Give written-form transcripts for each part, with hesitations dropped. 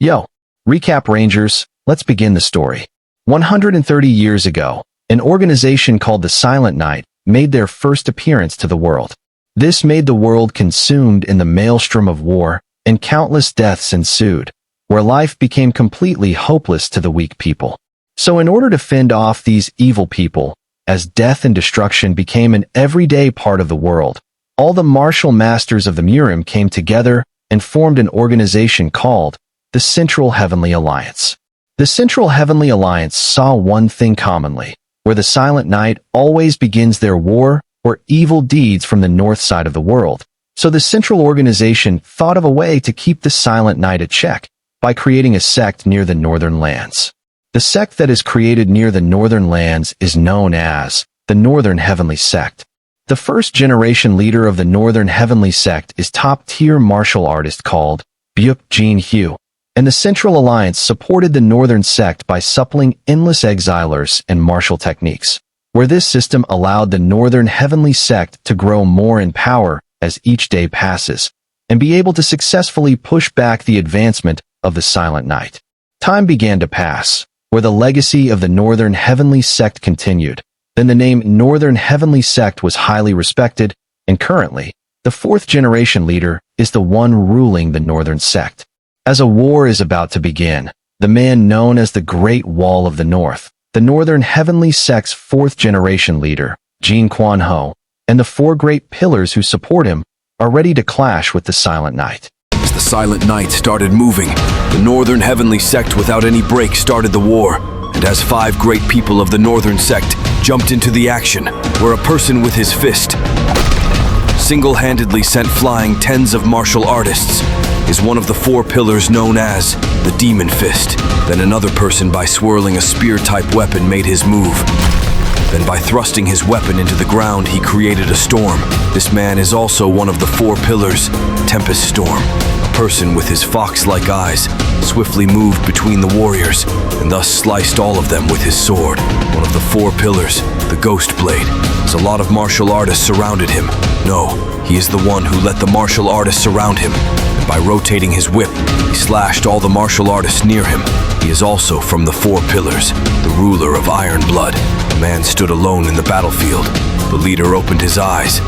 Yo, recap Rangers, let's begin the story. 130 years ago, an organization called the Silent Knight made their first appearance to the world. This made the world consumed in the maelstrom of war, and countless deaths ensued, where life became completely hopeless to the weak people. So in order to fend off these evil people, as death and destruction became an everyday part of the world, all the martial masters of the murim came together and formed an organization called the Central Heavenly Alliance. The Central Heavenly Alliance saw one thing commonly, where the Silent Knight always begins their war or evil deeds from the north side of the world. So the Central Organization thought of a way to keep the Silent Knight at check by creating a sect near the northern lands. The sect that is created near the northern lands is known as the Northern Heavenly Sect. The first generation leader of the Northern Heavenly Sect is top-tier martial artist called Jin Mu-Won, and the Central Alliance supported the Northern Sect by supplying endless exilers and martial techniques, where this system allowed the Northern Heavenly Sect to grow more in power as each day passes, and be able to successfully push back the advancement of the Silent Knight. Time began to pass, where the legacy of the Northern Heavenly Sect continued. Then the name Northern Heavenly Sect was highly respected, and currently, the fourth generation leader is the one ruling the Northern Sect. As a war is about to begin, the man known as the Great Wall of the North, the Northern Heavenly Sect's fourth generation leader, Jin Mu-Won, and the four great pillars who support him, are ready to clash with the Silent Knight. As the Silent Knight started moving, the Northern Heavenly Sect without any break started the war, and as five great people of the Northern Sect jumped into the action, where a person with his fist single-handedly sent flying tens of martial artists, is one of the four pillars known as the Demon Fist. Then another person by swirling a spear-type weapon made his move. Then by thrusting his weapon into the ground, he created a storm. This man is also one of the four pillars, Tempest Storm. A person with his fox-like eyes swiftly moved between the warriors and thus sliced all of them with his sword. One of the four pillars, the Ghost Blade. As a lot of martial artists surrounded him. No, he is the one who let the martial artists surround him. And by rotating his whip, he slashed all the martial artists near him. He is also from the four pillars, the ruler of Iron Blood. The man stood alone in the battlefield. The leader opened his eyes,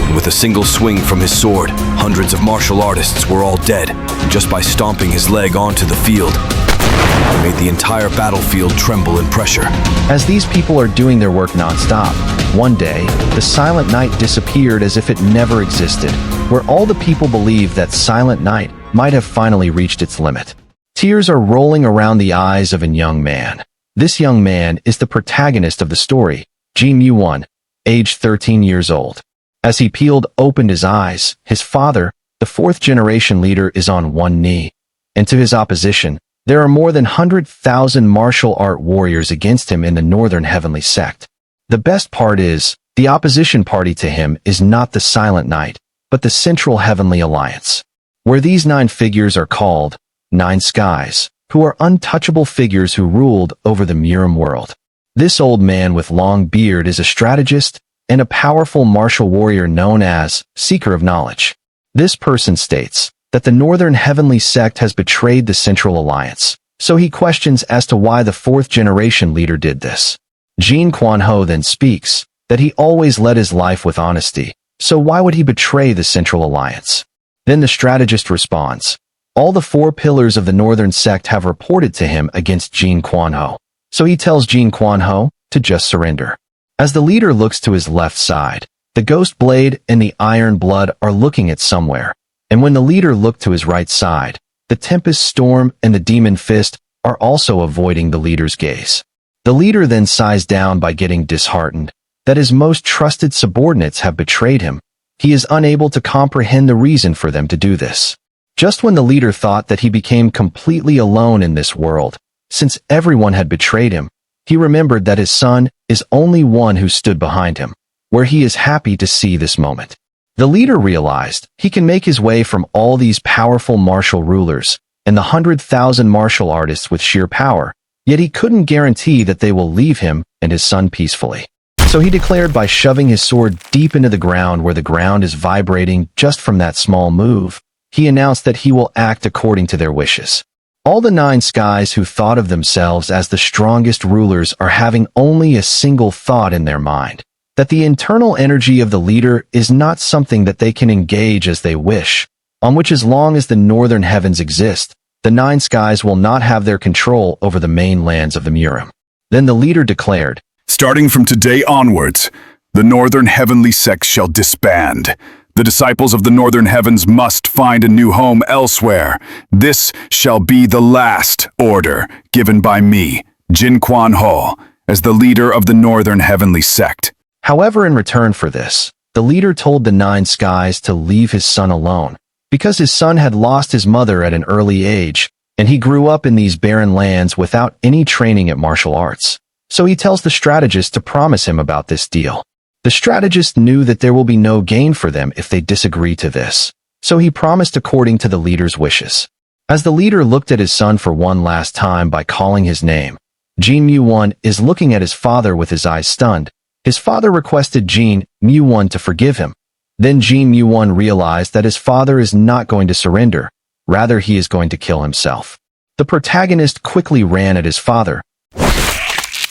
and with a single swing from his sword, hundreds of martial artists were all dead, and just by stomping his leg onto the field, he made the entire battlefield tremble in pressure. As these people are doing their work non-stop, one day, the Silent Knight disappeared as if it never existed, where all the people believed that Silent Knight might have finally reached its limit. Tears are rolling around the eyes of a young man. This young man is the protagonist of the story, Jin Mu-Won, aged 13 years old. As he opened his eyes, his father, the fourth generation leader, is on one knee, and to his opposition, there are more than 100,000 martial art warriors against him in the Northern Heavenly Sect. The best part is, the opposition party to him is not the Silent Knight, but the Central Heavenly Alliance, where these 9 figures are called 9 Skies, who are untouchable figures who ruled over the murim world. This old man with long beard is a strategist and a powerful martial warrior known as Seeker of Knowledge. This person states that the Northern Heavenly Sect has betrayed the Central Alliance, so he questions as to why the fourth generation leader did this. Jin Mu-Won then speaks that he always led his life with honesty, so why would he betray the Central Alliance? Then the strategist responds, all the four pillars of the Northern Sect have reported to him against Jin Mu-Won, so he tells Jin Mu-Won to just surrender. As the leader looks to his left side, the Ghost Blade and the Iron Blood are looking at somewhere, and when the leader looked to his right side, the Tempest Storm and the Demon Fist are also avoiding the leader's gaze. The leader then sighs down by getting disheartened that his most trusted subordinates have betrayed him. He is unable to comprehend the reason for them to do this. Just when the leader thought that he became completely alone in this world, since everyone had betrayed him, he remembered that his son is only one who stood behind him, where he is happy to see this moment. The leader realized he can make his way from all these powerful martial rulers and the 100,000 martial artists with sheer power, yet he couldn't guarantee that they will leave him and his son peacefully. So he declared by shoving his sword deep into the ground where the ground is vibrating just from that small move, he announced that he will act according to their wishes. All the nine skies who thought of themselves as the strongest rulers are having only a single thought in their mind, that the internal energy of the leader is not something that they can engage as they wish, on which as long as the northern heavens exist, the nine skies will not have their control over the main lands of the murim. Then the leader declared, "Starting from today onwards, the Northern Heavenly Sect shall disband. The disciples of the Northern Heavens must find a new home elsewhere. This shall be the last order given by me, Jin Mu-Won, as the leader of the Northern Heavenly Sect." However, in return for this, the leader told the nine skies to leave his son alone, because his son had lost his mother at an early age, and he grew up in these barren lands without any training at martial arts. So he tells the strategist to promise him about this deal. The strategist knew that there will be no gain for them if they disagree to this, so he promised according to the leader's wishes. As the leader looked at his son for one last time by calling his name, Jin Mu-Won is looking at his father with his eyes stunned. His father requested Jin Mu-Won to forgive him. Then Jin Mu-Won realized that his father is not going to surrender, rather he is going to kill himself. The protagonist quickly ran at his father,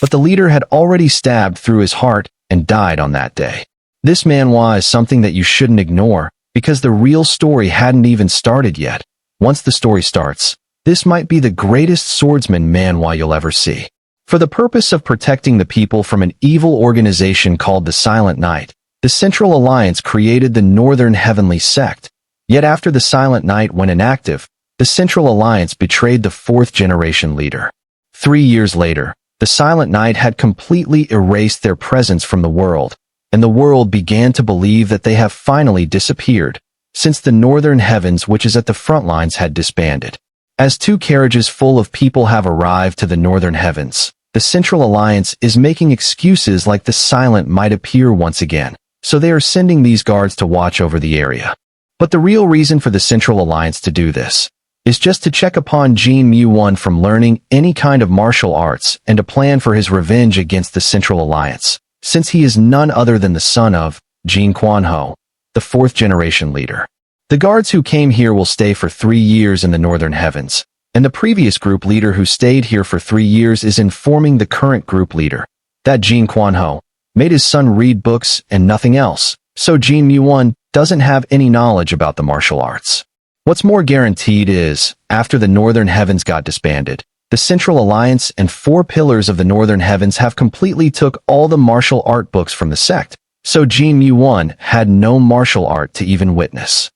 but the leader had already stabbed through his heart and died on that day. This manhwa is something that you shouldn't ignore, because the real story hadn't even started yet. Once the story starts, this might be the greatest swordsman manhwa you'll ever see. For the purpose of protecting the people from an evil organization called the Silent Night, the Central Alliance created the Northern Heavenly Sect. Yet after the Silent Night went inactive, the Central Alliance betrayed the fourth-generation leader. 3 years later, the Silent Night had completely erased their presence from the world, and the world began to believe that they have finally disappeared, since the Northern Heavens, which is at the front lines, had disbanded. As 2 carriages full of people have arrived to the Northern Heavens, the Central Alliance is making excuses like the Silent might appear once again, so they are sending these guards to watch over the area. But the real reason for the Central Alliance to do this is just to check upon Jin Mu-Won from learning any kind of martial arts and to plan for his revenge against the Central Alliance, since he is none other than the son of Jin Mu-Won, the fourth-generation leader. The guards who came here will stay for 3 years in the Northern Heavens, and the previous group leader who stayed here for 3 years is informing the current group leader that Jin Mu-Won made his son read books and nothing else, so Jin Mu-Won doesn't have any knowledge about the martial arts. What's more guaranteed is, after the Northern Heavens got disbanded, the Central Alliance and 4 pillars of the Northern Heavens have completely took all the martial art books from the sect, so Jin Mu-Won had no martial art to even witness.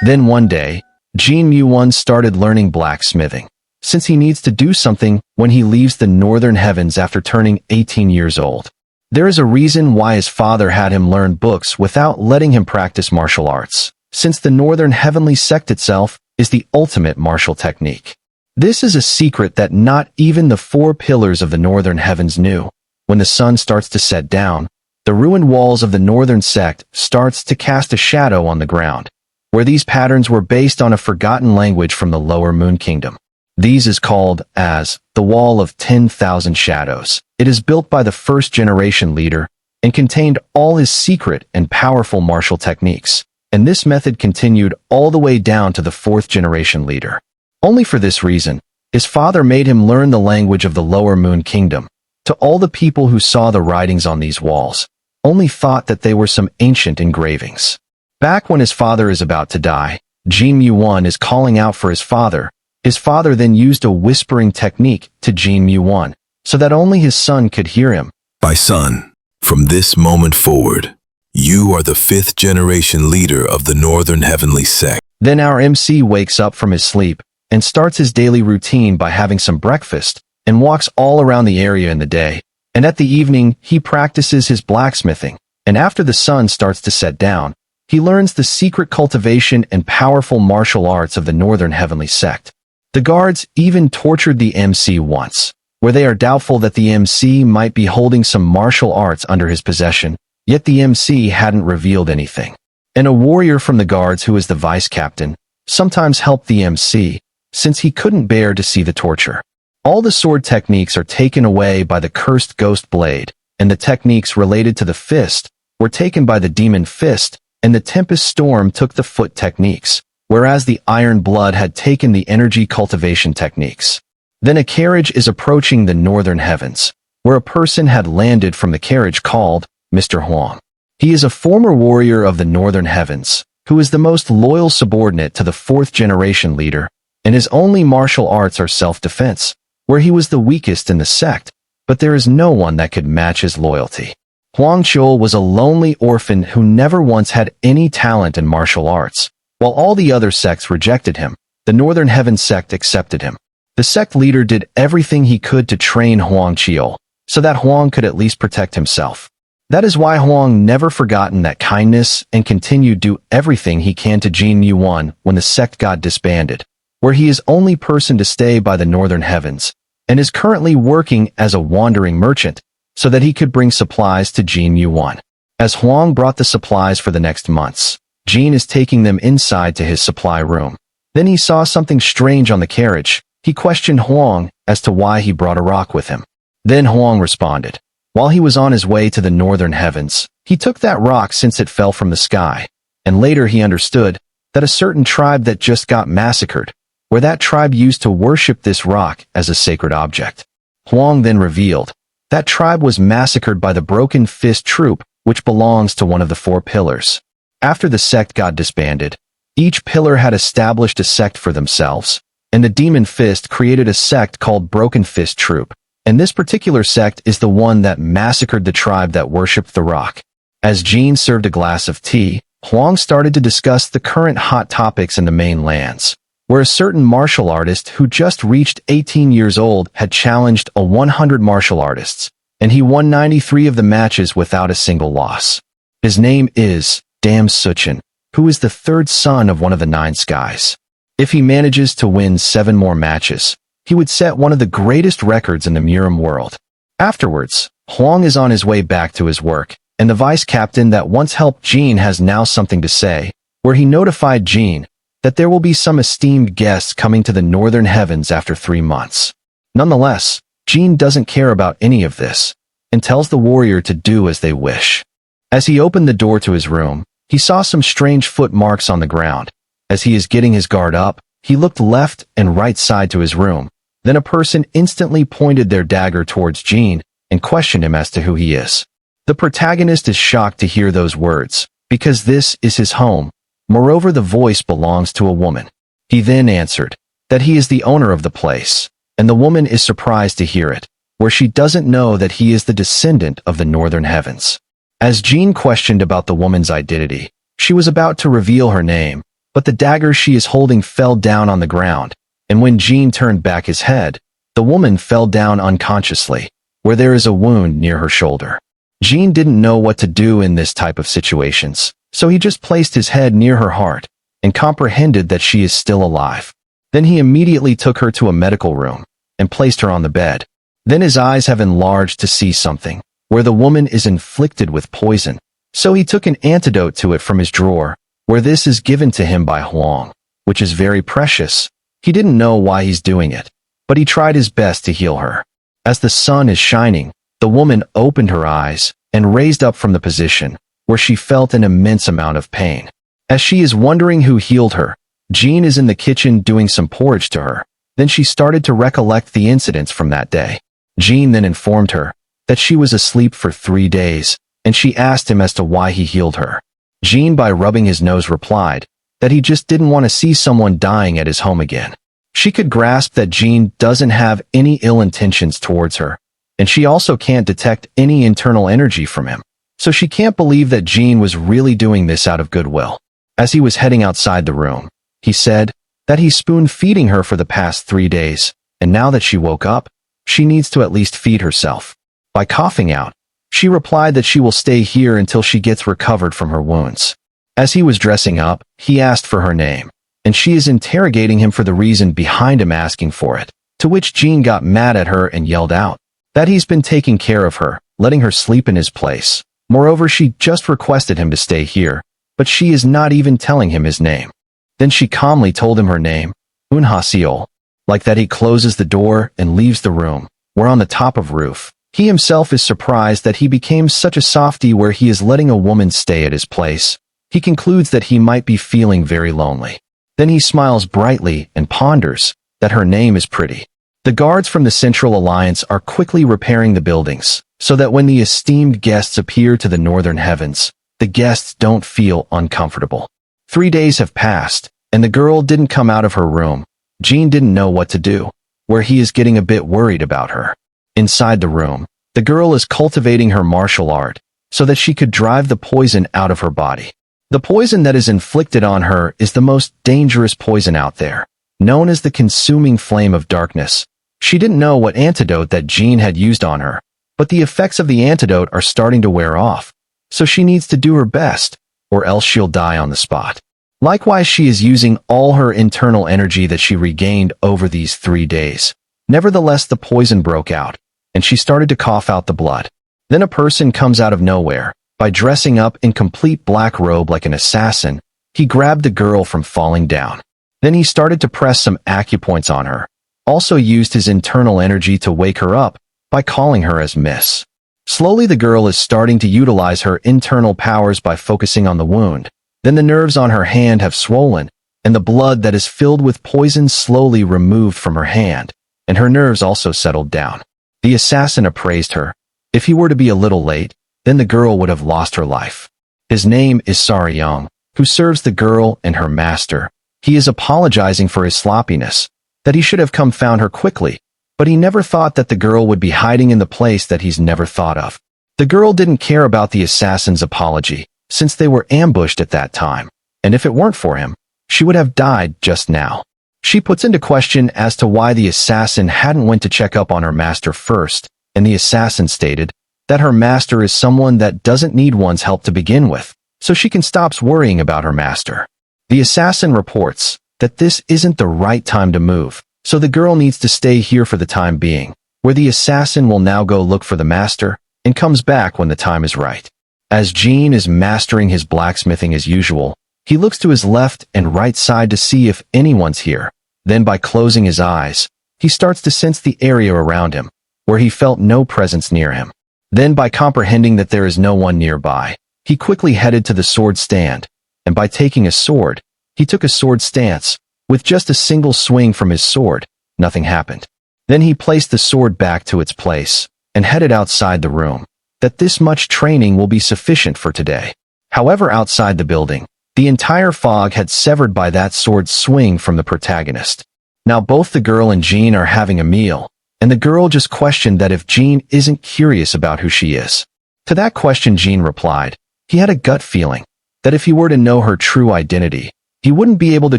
Then one day, Jin Mu-Won started learning blacksmithing, since he needs to do something when he leaves the Northern Heavens after turning 18 years old. There is a reason why his father had him learn books without letting him practice martial arts, since the Northern Heavenly Sect itself is the ultimate martial technique. This is a secret that not even the 4 pillars of the Northern Heavens knew. When the sun starts to set down, the ruined walls of the Northern Sect starts to cast a shadow on the ground, where these patterns were based on a forgotten language from the Lower Moon Kingdom. These is called as the Wall of 10,000 Shadows. It is built by the first-generation leader and contained all his secret and powerful martial techniques, and this method continued all the way down to the 4th-generation leader. Only for this reason, his father made him learn the language of the Lower Moon Kingdom. To all the people who saw the writings on these walls, only thought that they were some ancient engravings. Back when his father is about to die, Jin Mu-Won is calling out for his father. His father then used a whispering technique to Jin Mu-Won, so that only his son could hear him. "My son, from this moment forward, you are the 5th-generation leader of the Northern Heavenly Sect." Then our MC wakes up from his sleep and starts his daily routine by having some breakfast and walks all around the area in the day. And at the evening, he practices his blacksmithing. And after the sun starts to set down, he learns the secret cultivation and powerful martial arts of the Northern Heavenly Sect. The guards even tortured the MC once, where they are doubtful that the MC might be holding some martial arts under his possession, yet the MC hadn't revealed anything. And a warrior from the guards who is the vice captain sometimes helped the MC, since he couldn't bear to see the torture. All the sword techniques are taken away by the cursed ghost blade, and the techniques related to the fist were taken by the demon fist, and the tempest storm took the foot techniques. whereas the iron blood had taken the energy cultivation techniques. Then a carriage is approaching the northern heavens, where a person had landed from the carriage called Mr. Huang. He is a former warrior of the northern heavens, who is the most loyal subordinate to the fourth-generation leader, and his only martial arts are self-defense, where he was the weakest in the sect, but there is no one that could match his loyalty. Huang Chul was a lonely orphan who never once had any talent in martial arts. While all the other sects rejected him, the Northern Heaven sect accepted him. The sect leader did everything he could to train Huang Chul, so that Huang could at least protect himself. That is why Huang never forgotten that kindness and continued to do everything he can to Jin Mu-Won when the sect got disbanded, where he is only person to stay by the Northern Heavens, and is currently working as a wandering merchant, so that he could bring supplies to Jin Mu-Won. As Huang brought the supplies for the next months, Jin is taking them inside to his supply room. Then he saw something strange on the carriage. He questioned Huang as to why he brought a rock with him. Then Huang responded. While he was on his way to the Northern Heavens, he took that rock since it fell from the sky, and later he understood that a certain tribe that just got massacred, where that tribe used to worship this rock as a sacred object. Huang then revealed that tribe was massacred by the Broken Fist troop, which belongs to one of the four pillars. After the sect got disbanded, each pillar had established a sect for themselves, and the Demon Fist created a sect called Broken Fist Troop, and this particular sect is the one that massacred the tribe that worshipped the rock. As Jin served a glass of tea, Huang started to discuss the current hot topics in the main lands, where a certain martial artist who just reached 18 years old had challenged 100 martial artists, and he won 93 of the matches without a single loss. His name is Dam Suchin, who is the third son of one of the 9 skies. If he manages to win 7 more matches, he would set one of the greatest records in the murim world. Afterwards, Huang is on his way back to his work, and the vice captain that once helped Jin has now something to say, where he notified Jin that there will be some esteemed guests coming to the Northern Heavens after 3 months. Nonetheless, Jin doesn't care about any of this, and tells the warrior to do as they wish. As he opened the door to his room, he saw some strange footmarks on the ground. As he is getting his guard up, he looked left and right side to his room. Then a person instantly pointed their dagger towards Jin and questioned him as to who he is. The protagonist is shocked to hear those words, because this is his home. Moreover, the voice belongs to a woman. He then answered that he is the owner of the place, and the woman is surprised to hear it, where she doesn't know that he is the descendant of the Northern Heavens. As Jin questioned about the woman's identity, she was about to reveal her name, but the dagger she is holding fell down on the ground, and when Jin turned back his head, the woman fell down unconsciously, where there is a wound near her shoulder. Jin didn't know what to do in this type of situations, so he just placed his head near her heart and comprehended that she is still alive. Then he immediately took her to a medical room and placed her on the bed. Then his eyes have enlarged to see something, where the woman is inflicted with poison, so he took an antidote to it from his drawer, where this is given to him by Huang, which is very precious. He didn't know why he's doing it, but he tried his best to heal her. As the sun is shining, the woman opened her eyes and raised up from the position, where she felt an immense amount of pain. As she is wondering who healed her, Jin is in the kitchen doing some porridge to her. Then she started to recollect the incidents from that day. Jin then informed her that she was asleep for 3 days, and she asked him as to why he healed her. Jin, by rubbing his nose, replied that he just didn't want to see someone dying at his home again. She could grasp that Jin doesn't have any ill intentions towards her, and she also can't detect any internal energy from him. So she can't believe that Jin was really doing this out of goodwill. As he was heading outside the room, he said that he's spoon-feeding her for the past 3 days, and now that she woke up, she needs to at least feed herself. By coughing out, she replied that she will stay here until she gets recovered from her wounds. As he was dressing up, he asked for her name, and she is interrogating him for the reason behind him asking for it, to which Jin got mad at her and yelled out that he's been taking care of her, letting her sleep in his place. Moreover, she just requested him to stay here, but she is not even telling him his name. Then she calmly told him her name, Unhasiol. Like that, he closes the door and leaves the room, where on the top of roof, he himself is surprised that he became such a softy where he is letting a woman stay at his place. He concludes that he might be feeling very lonely. Then he smiles brightly and ponders that her name is pretty. The guards from the Central Alliance are quickly repairing the buildings, so that when the esteemed guests appear to the Northern Heavens, the guests don't feel uncomfortable. 3 days have passed, and the girl didn't come out of her room. Jin didn't know what to do, where he is getting a bit worried about her. Inside the room, the girl is cultivating her martial art, so that she could drive the poison out of her body. The poison that is inflicted on her is the most dangerous poison out there, known as the consuming flame of darkness. She didn't know what antidote that Jin had used on her, but the effects of the antidote are starting to wear off, so she needs to do her best, or else she'll die on the spot. Likewise, she is using all her internal energy that she regained over these 3 days. Nevertheless, the poison broke out, and she started to cough out the blood. Then a person comes out of nowhere. By dressing up in complete black robe like an assassin, he grabbed the girl from falling down. Then he started to press some acupoints on her, also used his internal energy to wake her up by calling her as Miss. Slowly the girl is starting to utilize her internal powers by focusing on the wound. Then the nerves on her hand have swollen, and the blood that is filled with poison slowly removed from her hand, and her nerves also settled down. The assassin appraised her. If he were to be a little late, then the girl would have lost her life. His name is Saryong, who serves the girl and her master. He is apologizing for his sloppiness, that he should have come found her quickly, but he never thought that the girl would be hiding in the place that he's never thought of. The girl didn't care about the assassin's apology, since they were ambushed at that time, and if it weren't for him, she would have died just now. She puts into question as to why the assassin hadn't went to check up on her master first, and the assassin stated that her master is someone that doesn't need one's help to begin with, so she can stop worrying about her master. The assassin reports that this isn't the right time to move, so the girl needs to stay here for the time being, where the assassin will now go look for the master and comes back when the time is right. As Jin is mastering his blacksmithing as usual, he looks to his left and right side to see if anyone's here. Then by closing his eyes, he starts to sense the area around him, where he felt no presence near him. Then by comprehending that there is no one nearby, he quickly headed to the sword stand, and by taking a sword, he took a sword stance. With just a single swing from his sword, nothing happened. Then he placed the sword back to its place, and headed outside the room, that this much training will be sufficient for today. However, outside the building, the entire fog had severed by that sword swing from the protagonist. Now both the girl and Jin are having a meal, and the girl just questioned that if Jin isn't curious about who she is. To that question Jin replied, he had a gut feeling that if he were to know her true identity, he wouldn't be able to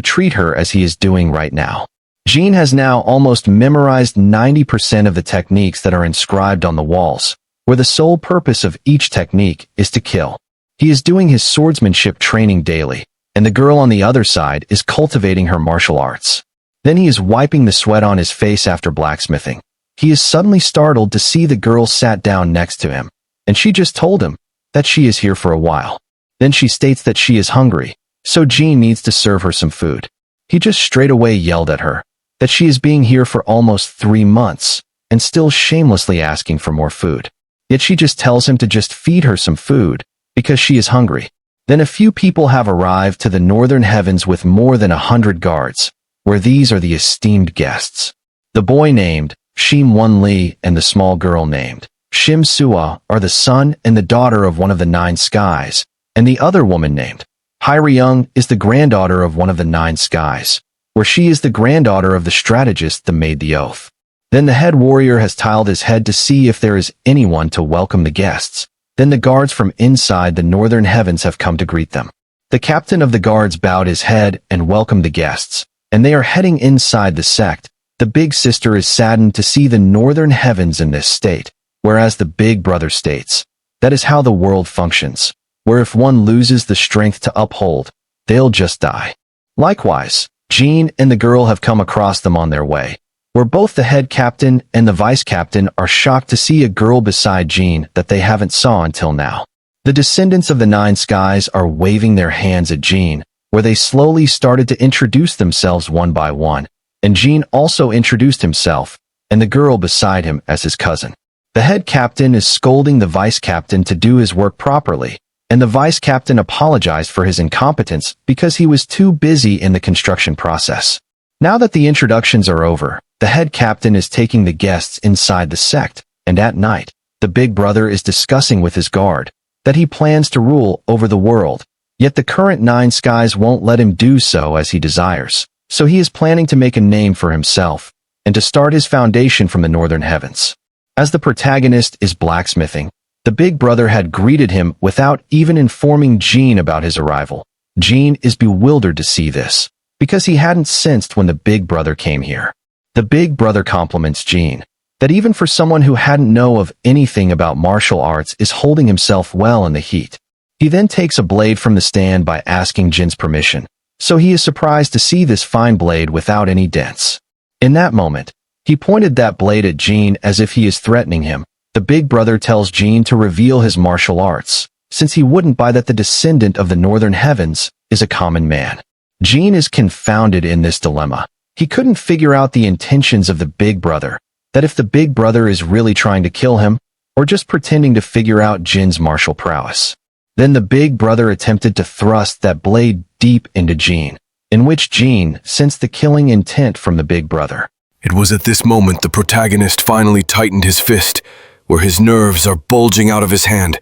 treat her as he is doing right now. Jin has now almost memorized 90% of the techniques that are inscribed on the walls, where the sole purpose of each technique is to kill. He is doing his swordsmanship training daily, and the girl on the other side is cultivating her martial arts. Then he is wiping the sweat on his face after blacksmithing. He is suddenly startled to see the girl sat down next to him, and she just told him that she is here for a while. Then she states that she is hungry, so Jin needs to serve her some food. He just straight away yelled at her that she is being here for almost 3 months and still shamelessly asking for more food. Yet she just tells him to just feed her some food because she is hungry. Then a few people have arrived to the Northern Heavens with more than 100 guards, where these are the esteemed guests. The boy named Shim Won Lee and the small girl named Shim Sua are the son and the daughter of one of the 9 skies, and the other woman named Hyryung is the granddaughter of one of the 9 skies, where she is the granddaughter of the strategist that made the oath. Then the head warrior has tiled his head to see if there is anyone to welcome the guests. Then the guards from inside the Northern Heavens have come to greet them. The captain of the guards bowed his head and welcomed the guests, and they are heading inside the sect. The big sister is saddened to see the Northern Heavens in this state, whereas the big brother states, that is how the world functions, where if one loses the strength to uphold, they'll just die. Likewise, Jin and the girl have come across them on their way, where both the head captain and the vice captain are shocked to see a girl beside Jin that they haven't saw until now. The descendants of the 9 skies are waving their hands at Jin, where they slowly started to introduce themselves one by one, and Jin also introduced himself, and the girl beside him as his cousin. The head captain is scolding the vice captain to do his work properly, and the vice captain apologized for his incompetence because he was too busy in the construction process. Now that the introductions are over, the head captain is taking the guests inside the sect, and at night, the big brother is discussing with his guard that he plans to rule over the world, yet the current Nine Skies won't let him do so as he desires. So he is planning to make a name for himself and to start his foundation from the northern heavens. As the protagonist is blacksmithing, the big brother had greeted him without even informing Jin about his arrival. Jin is bewildered to see this, because he hadn't sensed when the big brother came here. The big brother compliments Jin that even for someone who hadn't know of anything about martial arts is holding himself well in the heat. He then takes a blade from the stand by asking Jin's permission, so he is surprised to see this fine blade without any dents. In that moment, he pointed that blade at Jin as if he is threatening him. The big brother tells Jin to reveal his martial arts, since he wouldn't buy that the descendant of the Northern Heavens is a common man. Jin is confounded in this dilemma. He couldn't figure out the intentions of the big brother, that if the big brother is really trying to kill him, or just pretending to figure out Jin's martial prowess. Then the big brother attempted to thrust that blade deep into Jin, in which Jin sensed the killing intent from the big brother. It was at this moment the protagonist finally tightened his fist, where his nerves are bulging out of his hand,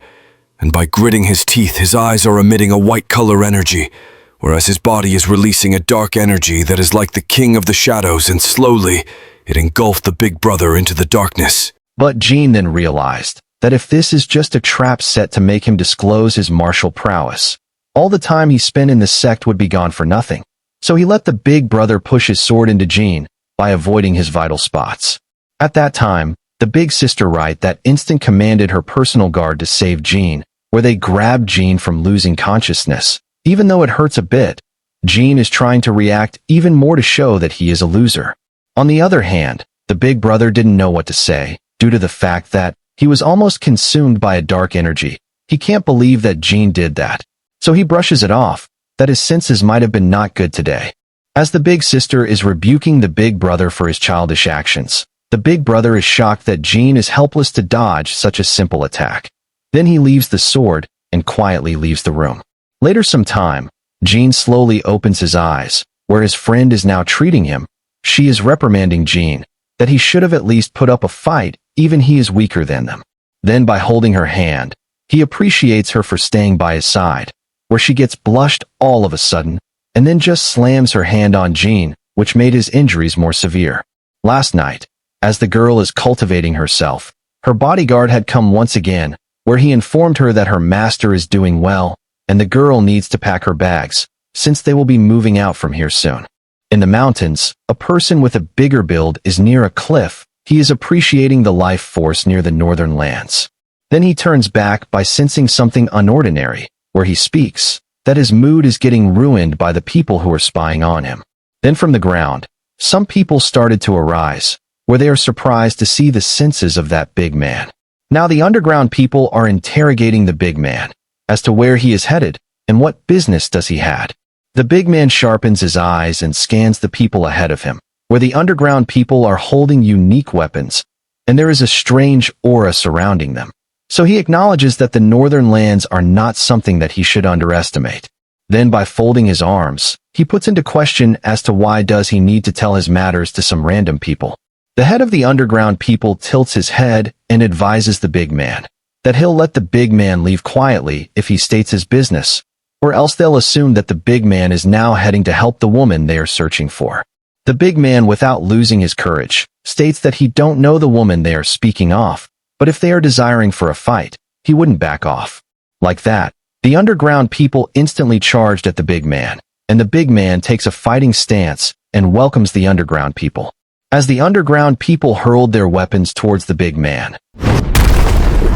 and by gritting his teeth, his eyes are emitting a white color energy, whereas his body is releasing a dark energy that is like the king of the shadows, and slowly, it engulfed the big brother into the darkness. But Jin then realized that if this is just a trap set to make him disclose his martial prowess, all the time he spent in the sect would be gone for nothing. So he let the big brother push his sword into Jin by avoiding his vital spots. At that time, the big sister right that instant commanded her personal guard to save Jin, where they grabbed Jin from losing consciousness. Even though it hurts a bit, Jin is trying to react even more to show that he is a loser. On the other hand, the big brother didn't know what to say, due to the fact that he was almost consumed by a dark energy. He can't believe that Jin did that. So he brushes it off, that his senses might have been not good today. As the big sister is rebuking the big brother for his childish actions, the big brother is shocked that Jin is helpless to dodge such a simple attack. Then he leaves the sword and quietly leaves the room. Later some time, Jin slowly opens his eyes, where his friend is now treating him. She is reprimanding Jin that he should have at least put up a fight, even he is weaker than them. Then by holding her hand, he appreciates her for staying by his side, where she gets blushed all of a sudden, and then just slams her hand on Jin, which made his injuries more severe. Last night, as the girl is cultivating herself, her bodyguard had come once again, where he informed her that her master is doing well, and the girl needs to pack her bags, since they will be moving out from here soon. In the mountains, a person with a bigger build is near a cliff. He is appreciating the life force near the northern lands. Then he turns back by sensing something unordinary, where he speaks that his mood is getting ruined by the people who are spying on him. Then from the ground, some people started to arise, where they are surprised to see the senses of that big man. Now the underground people are interrogating the big man as to where he is headed and what business does he had. The big man sharpens his eyes and scans the people ahead of him, where the underground people are holding unique weapons, and there is a strange aura surrounding them. So he acknowledges that the northern lands are not something that he should underestimate. Then by folding his arms, he puts into question as to why does he need to tell his matters to some random people. The head of the underground people tilts his head and advises the big man that he'll let the big man leave quietly if he states his business, or else they'll assume that the big man is now heading to help the woman they are searching for. The big man, without losing his courage, states that he don't know the woman they are speaking of, but if they are desiring for a fight, he wouldn't back off. Like that, the underground people instantly charged at the big man, and the big man takes a fighting stance and welcomes the underground people. As the underground people hurled their weapons towards the big man,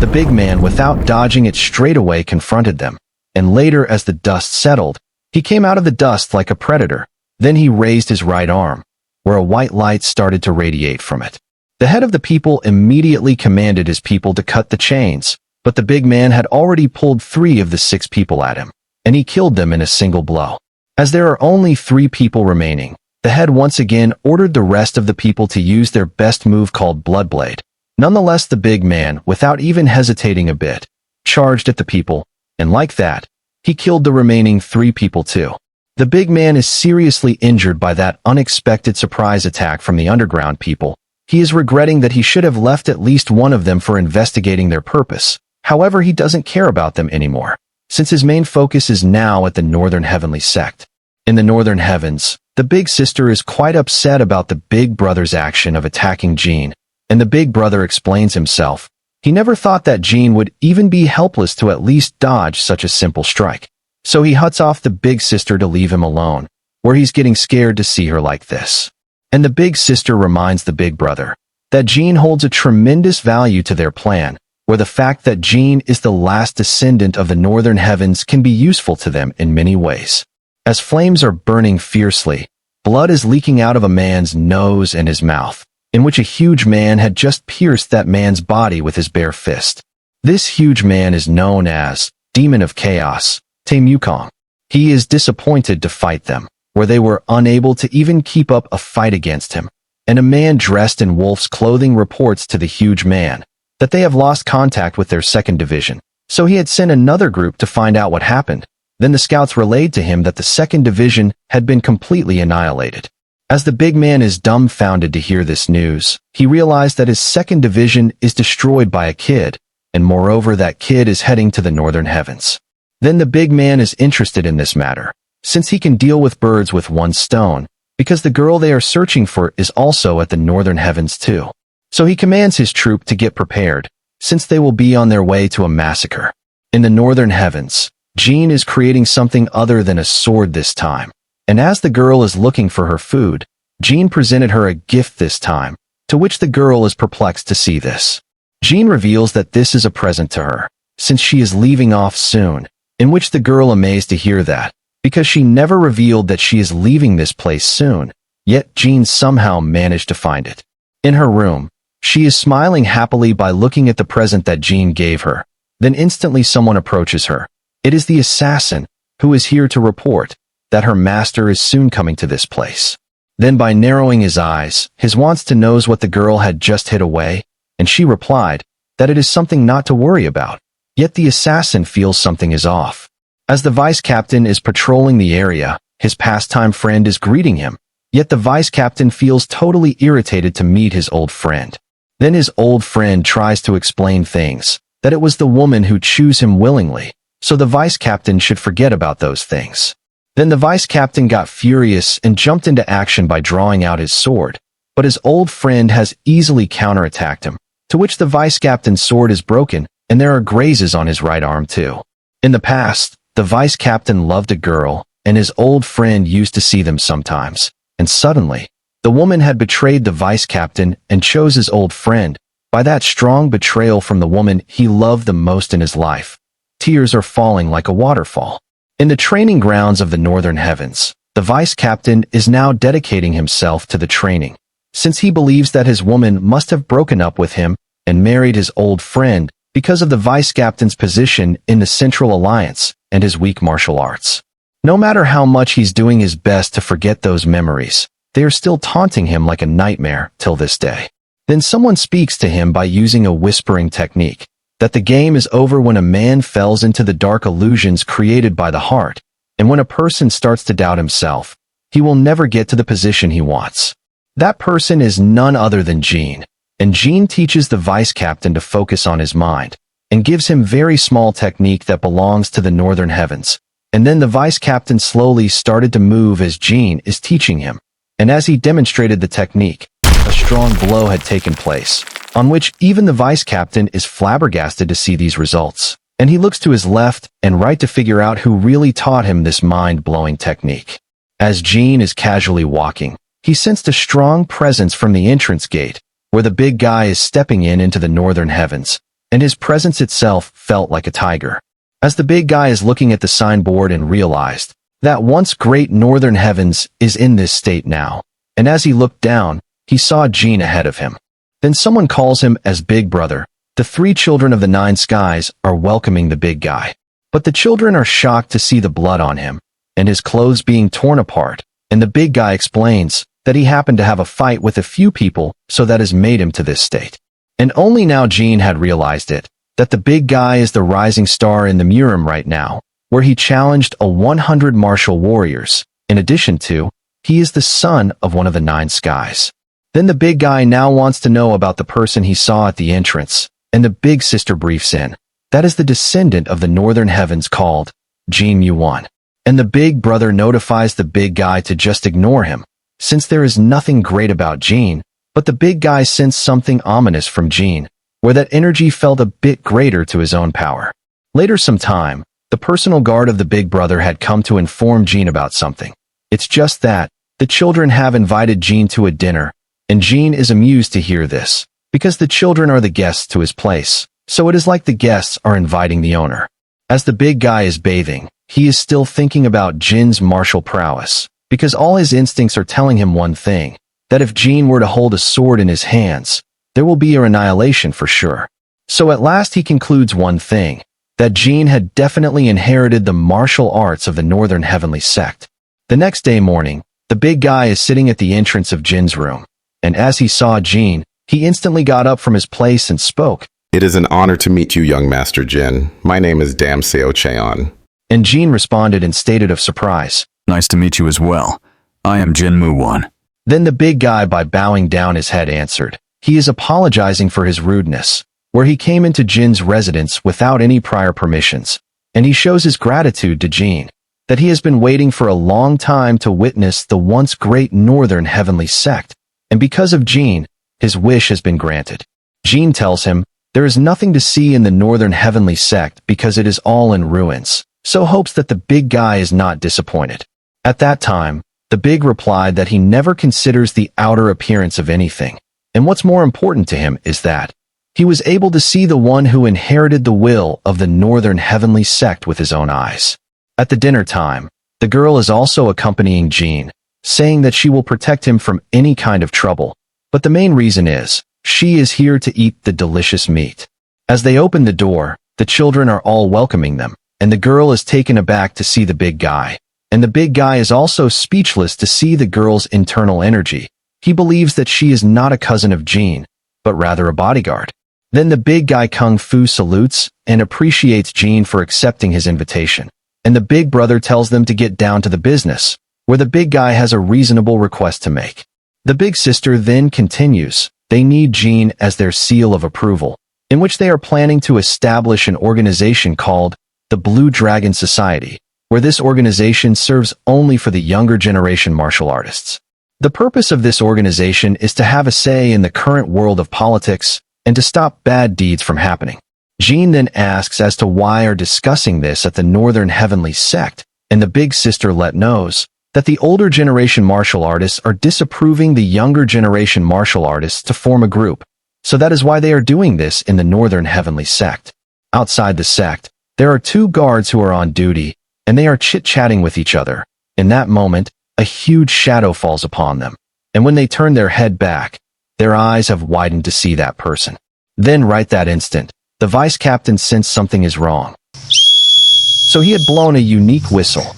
the big man, without dodging it straight away, confronted them, and later as the dust settled, he came out of the dust like a predator. Then he raised his right arm, where a white light started to radiate from it. The head of the people immediately commanded his people to cut the chains, but the big man had already pulled 3 of the 6 people at him, and he killed them in a single blow. As there are only 3 people remaining, the head once again ordered the rest of the people to use their best move called Bloodblade. Nonetheless, the big man, without even hesitating a bit, charged at the people, and like that, he killed the remaining 3 people too. The big man is seriously injured by that unexpected surprise attack from the underground people. He is regretting that he should have left at least one of them for investigating their purpose. However, he doesn't care about them anymore, since his main focus is now at the Northern Heavenly Sect. In the Northern Heavens, the big sister is quite upset about the big brother's action of attacking Jin, and the big brother explains himself. He never thought that Jin would even be helpless to at least dodge such a simple strike. So he huts off the big sister to leave him alone, where he's getting scared to see her like this. And the big sister reminds the big brother that Jin holds a tremendous value to their plan, where the fact that Jin is the last descendant of the Northern Heavens can be useful to them in many ways. As flames are burning fiercely, blood is leaking out of a man's nose and his mouth, in which a huge man had just pierced that man's body with his bare fist. This huge man is known as Demon of Chaos, Tae Mukong. He is disappointed to fight them, where they were unable to even keep up a fight against him. And a man dressed in wolf's clothing reports to the huge man that they have lost contact with their 2nd division. So he had sent another group to find out what happened. Then the scouts relayed to him that the 2nd division had been completely annihilated. As the big man is dumbfounded to hear this news, he realized that his 2nd division is destroyed by a kid, and moreover that kid is heading to the Northern Heavens. Then the big man is interested in this matter, since he can deal with birds with one stone, because the girl they are searching for is also at the Northern Heavens too. So he commands his troop to get prepared, since they will be on their way to a massacre. In the Northern Heavens, Jin is creating something other than a sword this time, and as the girl is looking for her food, Jin presented her a gift this time, to which the girl is perplexed to see this. Jin reveals that this is a present to her, since she is leaving off soon, in which the girl amazed to hear that, because she never revealed that she is leaving this place soon, yet Jin somehow managed to find it. In her room, she is smiling happily by looking at the present that Jin gave her. Then instantly someone approaches her. It is the assassin, who is here to report that her master is soon coming to this place. Then by narrowing his eyes, his wants to knows what the girl had just hid away, and she replied that it is something not to worry about. Yet the assassin feels something is off. As the vice captain is patrolling the area, his pastime friend is greeting him, yet the vice captain feels totally irritated to meet his old friend. Then his old friend tries to explain things, that it was the woman who chose him willingly, so the vice captain should forget about those things. Then the vice captain got furious and jumped into action by drawing out his sword, but his old friend has easily counterattacked him, to which the vice captain's sword is broken, and there are grazes on his right arm too. In the past, the vice captain loved a girl, and his old friend used to see them sometimes, and suddenly, the woman had betrayed the vice captain and chose his old friend. By that strong betrayal from the woman he loved the most in his life, tears are falling like a waterfall. In the training grounds of the Northern Heavens, the vice captain is now dedicating himself to the training, since he believes that his woman must have broken up with him and married his old friend because of the vice captain's position in the Central Alliance and his weak martial arts. No matter how much he's doing his best to forget those memories, they are still taunting him like a nightmare till this day. Then someone speaks to him by using a whispering technique, that the game is over when a man falls into the dark illusions created by the heart, and when a person starts to doubt himself, he will never get to the position he wants. That person is none other than Jin, and Jin teaches the vice captain to focus on his mind, and gives him very small technique that belongs to the Northern Heavens. And then the vice captain slowly started to move as Jin is teaching him, and as he demonstrated the technique, a strong blow had taken place, on which even the vice captain is flabbergasted to see these results, and he looks to his left and right to figure out who really taught him this mind-blowing technique. As Jin is casually walking, he sensed a strong presence from the entrance gate, where the big guy is stepping into the Northern Heavens, and his presence itself felt like a tiger. As the big guy is looking at the signboard and realized that once great Northern Heavens is in this state now, and as he looked down, he saw Jin ahead of him. Then someone calls him as Big Brother. The 3 children of the 9 skies are welcoming the big guy, but the children are shocked to see the blood on him, and his clothes being torn apart, and the big guy explains that he happened to have a fight with a few people, so that has made him to this state. And only now Jin had realized it, that the big guy is the rising star in the murim right now, where he challenged 100 martial warriors. In addition to, he is the son of one of the 9 skies. Then the big guy now wants to know about the person he saw at the entrance, and the big sister briefs in. That is the descendant of the northern heavens called Jin Mu-Won. And the big brother notifies the big guy to just ignore him, since there is nothing great about Jin, but the big guy sensed something ominous from Jin, where that energy felt a bit greater to his own power. Later sometime, the personal guard of the big brother had come to inform Jin about something. It's just that, the children have invited Jin to a dinner, and Jin is amused to hear this, because the children are the guests to his place, so it is like the guests are inviting the owner. As the big guy is bathing, he is still thinking about Jin's martial prowess, because all his instincts are telling him one thing, that if Jin were to hold a sword in his hands, there will be an annihilation for sure. So at last he concludes one thing, that Jin had definitely inherited the martial arts of the Northern Heavenly Sect. The next day morning, the big guy is sitting at the entrance of Jin's room, and as he saw Jin, he instantly got up from his place and spoke. It is an honor to meet you, young Master Jin. My name is Dam Seo Cheon. And Jin responded in stated of surprise. Nice to meet you as well. I am Jin Mu-Won. Then the big guy, by bowing down his head, answered. He is apologizing for his rudeness, where he came into Jin's residence without any prior permissions, and he shows his gratitude to Jin, that he has been waiting for a long time to witness the once great Northern Heavenly Sect, and because of Jin, his wish has been granted. Jin tells him, there is nothing to see in the Northern Heavenly Sect because it is all in ruins, so hopes that the big guy is not disappointed. At that time, the big replied that he never considers the outer appearance of anything, and what's more important to him is that he was able to see the one who inherited the will of the Northern Heavenly Sect with his own eyes. At the dinner time, the girl is also accompanying Jin, saying that she will protect him from any kind of trouble, but the main reason is, she is here to eat the delicious meat. As they open the door, the children are all welcoming them, and the girl is taken aback to see the big guy. And the big guy is also speechless to see the girl's internal energy. He believes that she is not a cousin of Jin, but rather a bodyguard. Then the big guy Kung Fu salutes and appreciates Jin for accepting his invitation. And the big brother tells them to get down to the business, where the big guy has a reasonable request to make. The big sister then continues. They need Jin as their seal of approval, in which they are planning to establish an organization called the Blue Dragon Society, where this organization serves only for the younger generation martial artists. The purpose of this organization is to have a say in the current world of politics and to stop bad deeds from happening. Jin then asks as to why are discussing this at the Northern Heavenly Sect, and the big sister knows that the older generation martial artists are disapproving the younger generation martial artists to form a group, so that is why they are doing this in the Northern Heavenly Sect. Outside the sect, there are 2 guards who are on duty, and they are chit-chatting with each other. In that moment, a huge shadow falls upon them, and when they turn their head back, their eyes have widened to see that person. Then right that instant, the vice captain sensed something is wrong. So he had blown a unique whistle,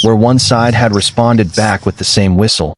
where one side had responded back with the same whistle,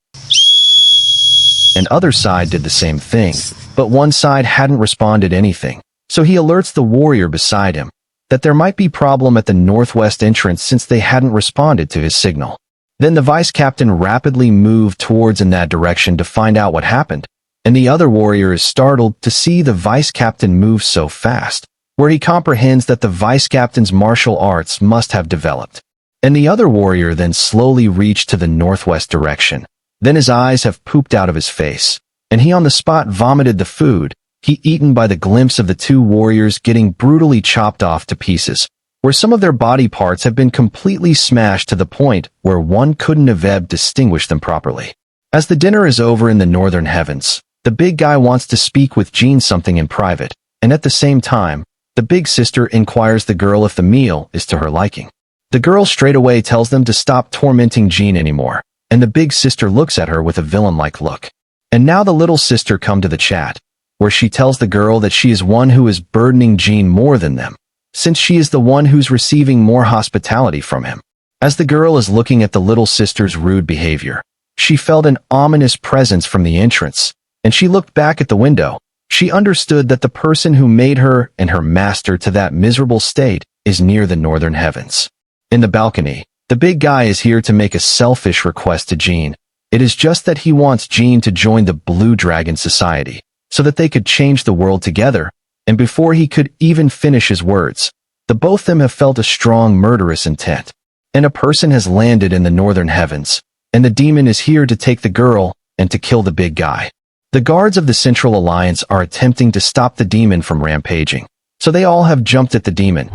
and other side did the same thing, but one side hadn't responded anything. So he alerts the warrior beside him that there might be problem at the northwest entrance since they hadn't responded to his signal. Then the vice captain rapidly moved towards in that direction to find out what happened, and the other warrior is startled to see the vice captain move so fast, where he comprehends that the vice captain's martial arts must have developed. And the other warrior then slowly reached to the northwest direction. Then his eyes have pooped out of his face, and he on the spot vomited the food he eaten by the glimpse of the 2 warriors getting brutally chopped off to pieces, where some of their body parts have been completely smashed to the point where one couldn't have distinguished them properly. As the dinner is over in the northern heavens, the big guy wants to speak with Jin something in private, and at the same time, the big sister inquires the girl if the meal is to her liking. The girl straight away tells them to stop tormenting Jin anymore, and the big sister looks at her with a villain-like look. And now the little sister come to the chat, where she tells the girl that she is one who is burdening Jin more than them, since she is the one who's receiving more hospitality from him. As the girl is looking at the little sister's rude behavior, she felt an ominous presence from the entrance, and she looked back at the window, She understood that the person who made her and her master to that miserable state is near the northern heavens. In the balcony, the big guy is here to make a selfish request to Jin. It is just that he wants Jin to join the Blue Dragon Society, so that they could change the world together, and before he could even finish his words, the both of them have felt a strong murderous intent. And a person has landed in the northern heavens, and the demon is here to take the girl and to kill the big guy. The guards of the Central Alliance are attempting to stop the demon from rampaging, so they all have jumped at the demon.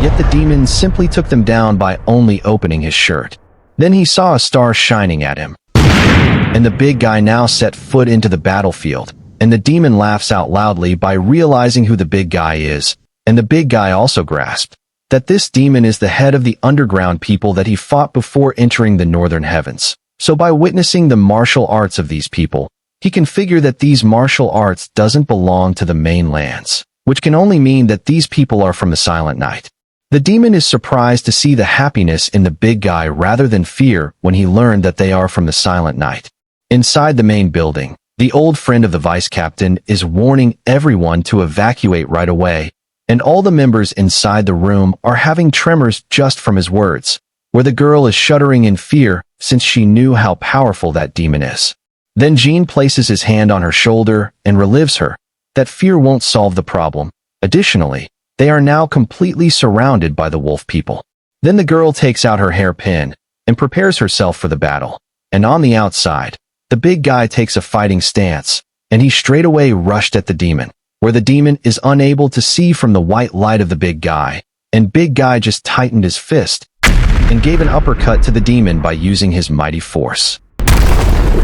Yet the demon simply took them down by only opening his shirt. Then he saw a star shining at him. And the big guy now set foot into the battlefield, and the demon laughs out loudly by realizing who the big guy is, and the big guy also grasped that this demon is the head of the underground people that he fought before entering the northern heavens. So by witnessing the martial arts of these people, he can figure that these martial arts doesn't belong to the mainlands, which can only mean that these people are from the Silent Night. The demon is surprised to see the happiness in the big guy rather than fear when he learned that they are from the Silent Night. Inside the main building, the old friend of the vice captain is warning everyone to evacuate right away, and all the members inside the room are having tremors just from his words, where the girl is shuddering in fear since she knew how powerful that demon is. Then Jin places his hand on her shoulder and relieves her that fear won't solve the problem. Additionally, they are now completely surrounded by the wolf people. Then the girl takes out her hairpin and prepares herself for the battle. And on the outside, the big guy takes a fighting stance, and he straightaway rushed at the demon, where the demon is unable to see from the white light of the big guy, and big guy just tightened his fist and gave an uppercut to the demon by using his mighty force.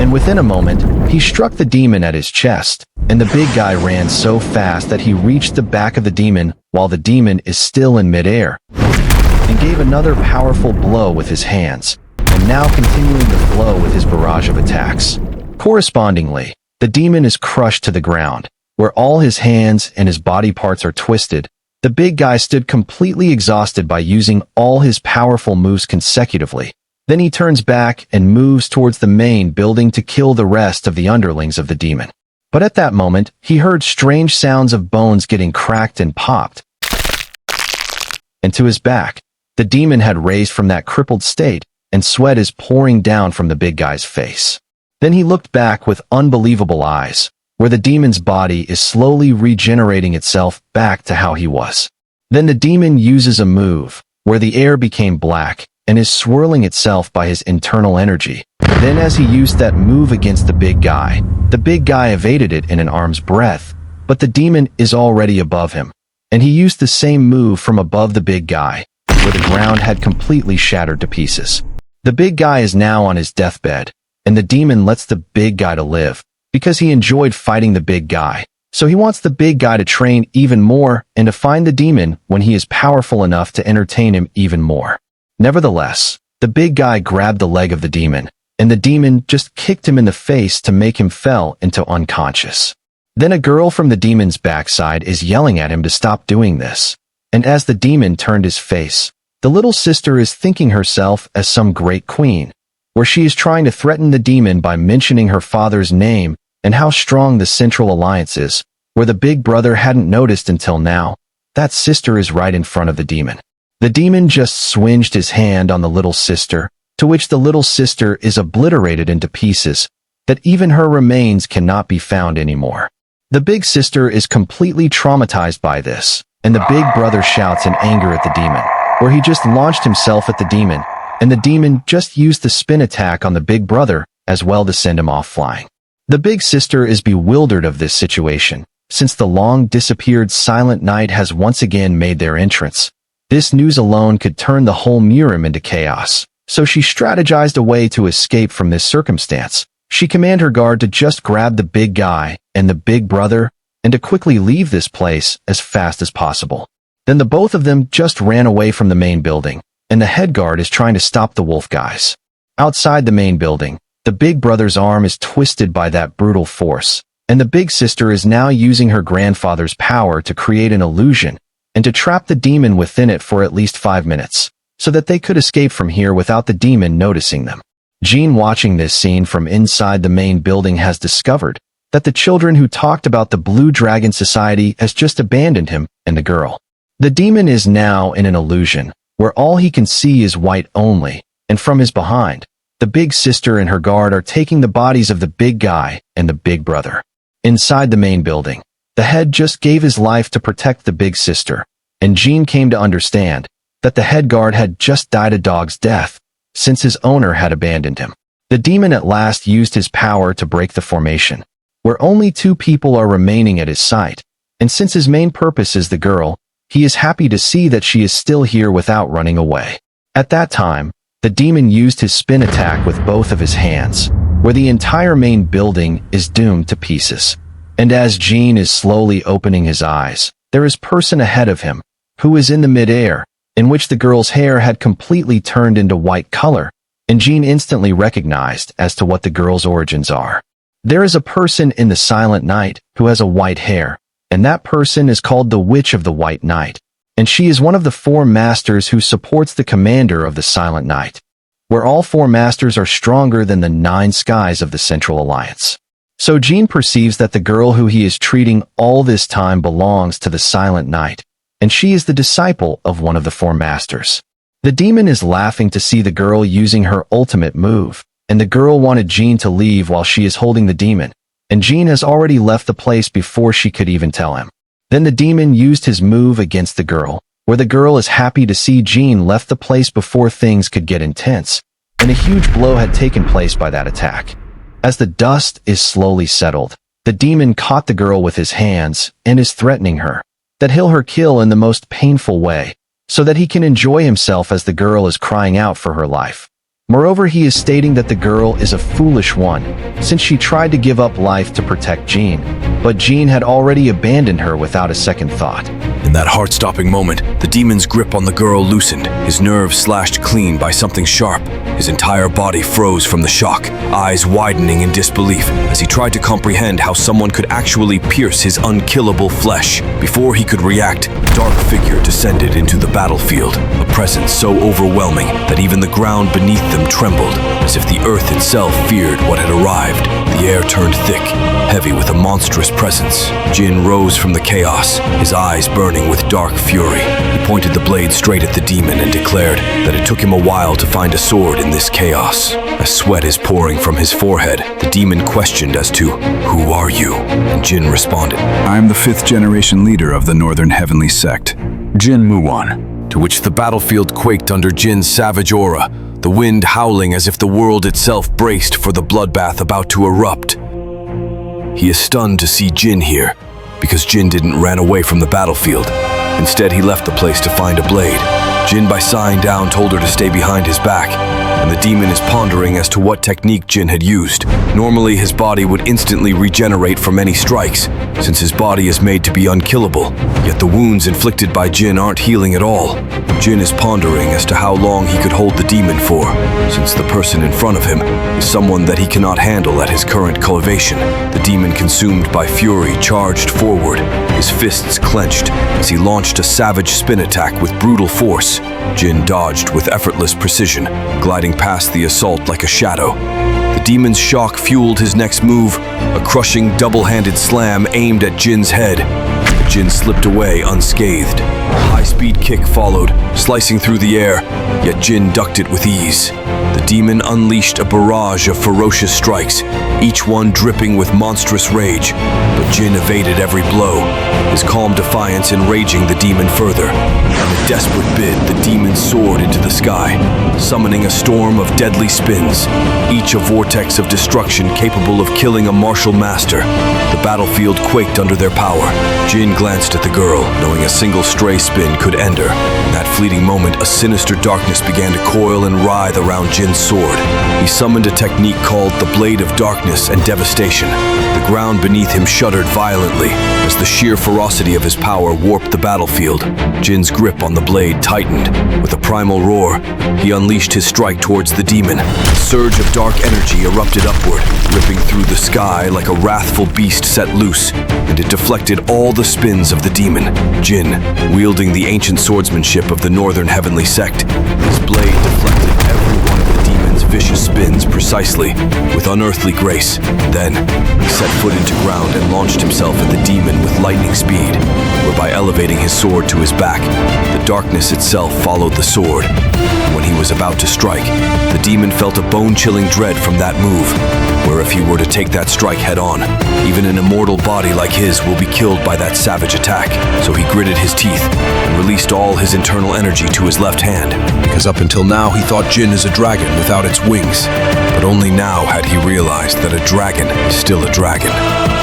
And within a moment, he struck the demon at his chest, and the big guy ran so fast that he reached the back of the demon while the demon is still in midair, and gave another powerful blow with his hands, and now continuing the blow with his barrage of attacks. Correspondingly, the demon is crushed to the ground, where all his hands and his body parts are twisted. The big guy stood completely exhausted by using all his powerful moves consecutively. Then he turns back and moves towards the main building to kill the rest of the underlings of the demon. But at that moment, he heard strange sounds of bones getting cracked and popped. And to his back, the demon had raised from that crippled state, and sweat is pouring down from the big guy's face. Then he looked back with unbelievable eyes, where the demon's body is slowly regenerating itself back to how he was. Then the demon uses a move, where the air became black, and is swirling itself by his internal energy. Then as he used that move against the big guy evaded it in an arm's breadth, but the demon is already above him, and he used the same move from above the big guy, where the ground had completely shattered to pieces. The big guy is now on his deathbed, and the demon lets the big guy to live, because he enjoyed fighting the big guy, so he wants the big guy to train even more and to find the demon when he is powerful enough to entertain him even more. Nevertheless, the big guy grabbed the leg of the demon, and the demon just kicked him in the face to make him fell into unconscious. Then a girl from the demon's backside is yelling at him to stop doing this, and as the demon turned his face, the little sister is thinking herself as some great queen, where she is trying to threaten the demon by mentioning her father's name and how strong the Central Alliance is, where the big brother hadn't noticed until now. That sister is right in front of the demon. The demon just swinged his hand on the little sister, to which the little sister is obliterated into pieces, that even her remains cannot be found anymore. The big sister is completely traumatized by this, and the big brother shouts in anger at the demon, where he just launched himself at the demon, and the demon just used the spin attack on the big brother as well to send him off flying. The big sister is bewildered of this situation, since the long-disappeared Silent Night has once again made their entrance. This news alone could turn the whole murim into chaos, so she strategized a way to escape from this circumstance. She commanded her guard to just grab the big guy and the big brother, and to quickly leave this place as fast as possible. Then the both of them just ran away from the main building, and the head guard is trying to stop the wolf guys. Outside the main building, the big brother's arm is twisted by that brutal force, and the big sister is now using her grandfather's power to create an illusion and to trap the demon within it for at least 5 minutes, so that they could escape from here without the demon noticing them. Jin, watching this scene from inside the main building, has discovered that the children who talked about the Blue Dragon Society has just abandoned him and the girl. The demon is now in an illusion, where all he can see is white only, and from his behind, the big sister and her guard are taking the bodies of the big guy and the big brother. Inside the main building, the head just gave his life to protect the big sister, and Jin came to understand that the head guard had just died a dog's death, since his owner had abandoned him. The demon at last used his power to break the formation, where only 2 people are remaining at his sight, and since his main purpose is the girl, he is happy to see that she is still here without running away. At that time, the demon used his spin attack with both of his hands, where the entire main building is doomed to pieces. And as Jin is slowly opening his eyes, there is a person ahead of him, who is in the mid-air, in which the girl's hair had completely turned into white color, and Jin instantly recognized as to what the girl's origins are. There is a person in the Silent Night who has a white hair, and that person is called the Witch of the White Night, and she is one of the 4 masters who supports the commander of the Silent Night, where all 4 masters are stronger than the 9 skies of the Central Alliance. So Jin perceives that the girl who he is treating all this time belongs to the Silent Night, and she is the disciple of one of the 4 masters. The demon is laughing to see the girl using her ultimate move, and the girl wanted Jin to leave while she is holding the demon, and Jin has already left the place before she could even tell him. Then the demon used his move against the girl, where the girl is happy to see Jin left the place before things could get intense, and a huge blow had taken place by that attack. As the dust is slowly settled, the demon caught the girl with his hands and is threatening her that he'll her kill in the most painful way, so that he can enjoy himself as the girl is crying out for her life. Moreover, he is stating that the girl is a foolish one, since she tried to give up life to protect Jin, but Jin had already abandoned her without a second thought. In that heart-stopping moment, the demon's grip on the girl loosened, his nerves slashed clean by something sharp. His entire body froze from the shock, eyes widening in disbelief as he tried to comprehend how someone could actually pierce his unkillable flesh. Before he could react, a dark figure descended into the battlefield, a presence so overwhelming that even the ground beneath them trembled, as if the earth itself feared what had arrived. The air turned thick, heavy with a monstrous presence. Jin rose from the chaos, his eyes burning with dark fury. He pointed the blade straight at the demon and declared that it took him a while to find a sword in this chaos. As sweat is pouring from his forehead, the demon questioned as to, "Who are you?" And Jin responded, I am the 5th generation leader of the Northern Heavenly Sect. Jin Mu-Won. to which the battlefield quaked under Jin's savage aura, the wind howling as if the world itself braced for the bloodbath about to erupt. He is stunned to see Jin here, because Jin didn't run away from the battlefield. Instead, he left the place to find a blade. Jin, by sighing down, told her to stay behind his back, and the demon is pondering as to what technique Jin had used. Normally, his body would instantly regenerate from any strikes, since his body is made to be unkillable. Yet the wounds inflicted by Jin aren't healing at all. Jin is pondering as to how long he could hold the demon for, since the person in front of him is someone that he cannot handle at his current cultivation. The demon, consumed by fury, charged forward, his fists clenched as he launched a savage spin attack with brutal force. Jin dodged with effortless precision, gliding past the assault like a shadow. The demon's shock fueled his next move, a crushing double-handed slam aimed at Jin's head. But Jin slipped away unscathed. A high-speed kick followed, slicing through the air, yet Jin ducked it with ease. The demon unleashed a barrage of ferocious strikes, each one dripping with monstrous rage, but Jin evaded every blow, his calm defiance enraging the demon further. In a desperate bid, the demon soared into the sky, summoning a storm of deadly spins, each a vortex of destruction capable of killing a martial master. The battlefield quaked under their power. Jin glanced at the girl, knowing a single stray spin could end her. In that fleeting moment, a sinister darkness began to coil and writhe around Jin's sword. He summoned a technique called the Blade of Darkness and Devastation. The ground beneath him shuddered violently as the sheer ferocity of his power warped the battlefield. Jin's grip on the blade tightened. With a primal roar, he unleashed his strike towards the demon. A surge of dark energy erupted upward, ripping through the sky like a wrathful beast set loose, and it deflected all the spins of the demon. Jin, wielding the ancient swordsmanship of the Northern Heavenly Sect, his blade deflected every one of the demon's vicious spins precisely, with unearthly grace. Then, he set foot into ground and launched himself at the demon with lightning speed, whereby elevating his sword to his back, the darkness itself followed the sword. When he was about to strike, the demon felt a bone-chilling dread from that move, where if he were to take that strike head-on, even an immortal body like his will be killed by that savage attack. So he gritted his teeth and released all his internal energy to his left hand, because up until now he thought Jin is a dragon without its wings, but only now had he realized that a dragon is still a dragon.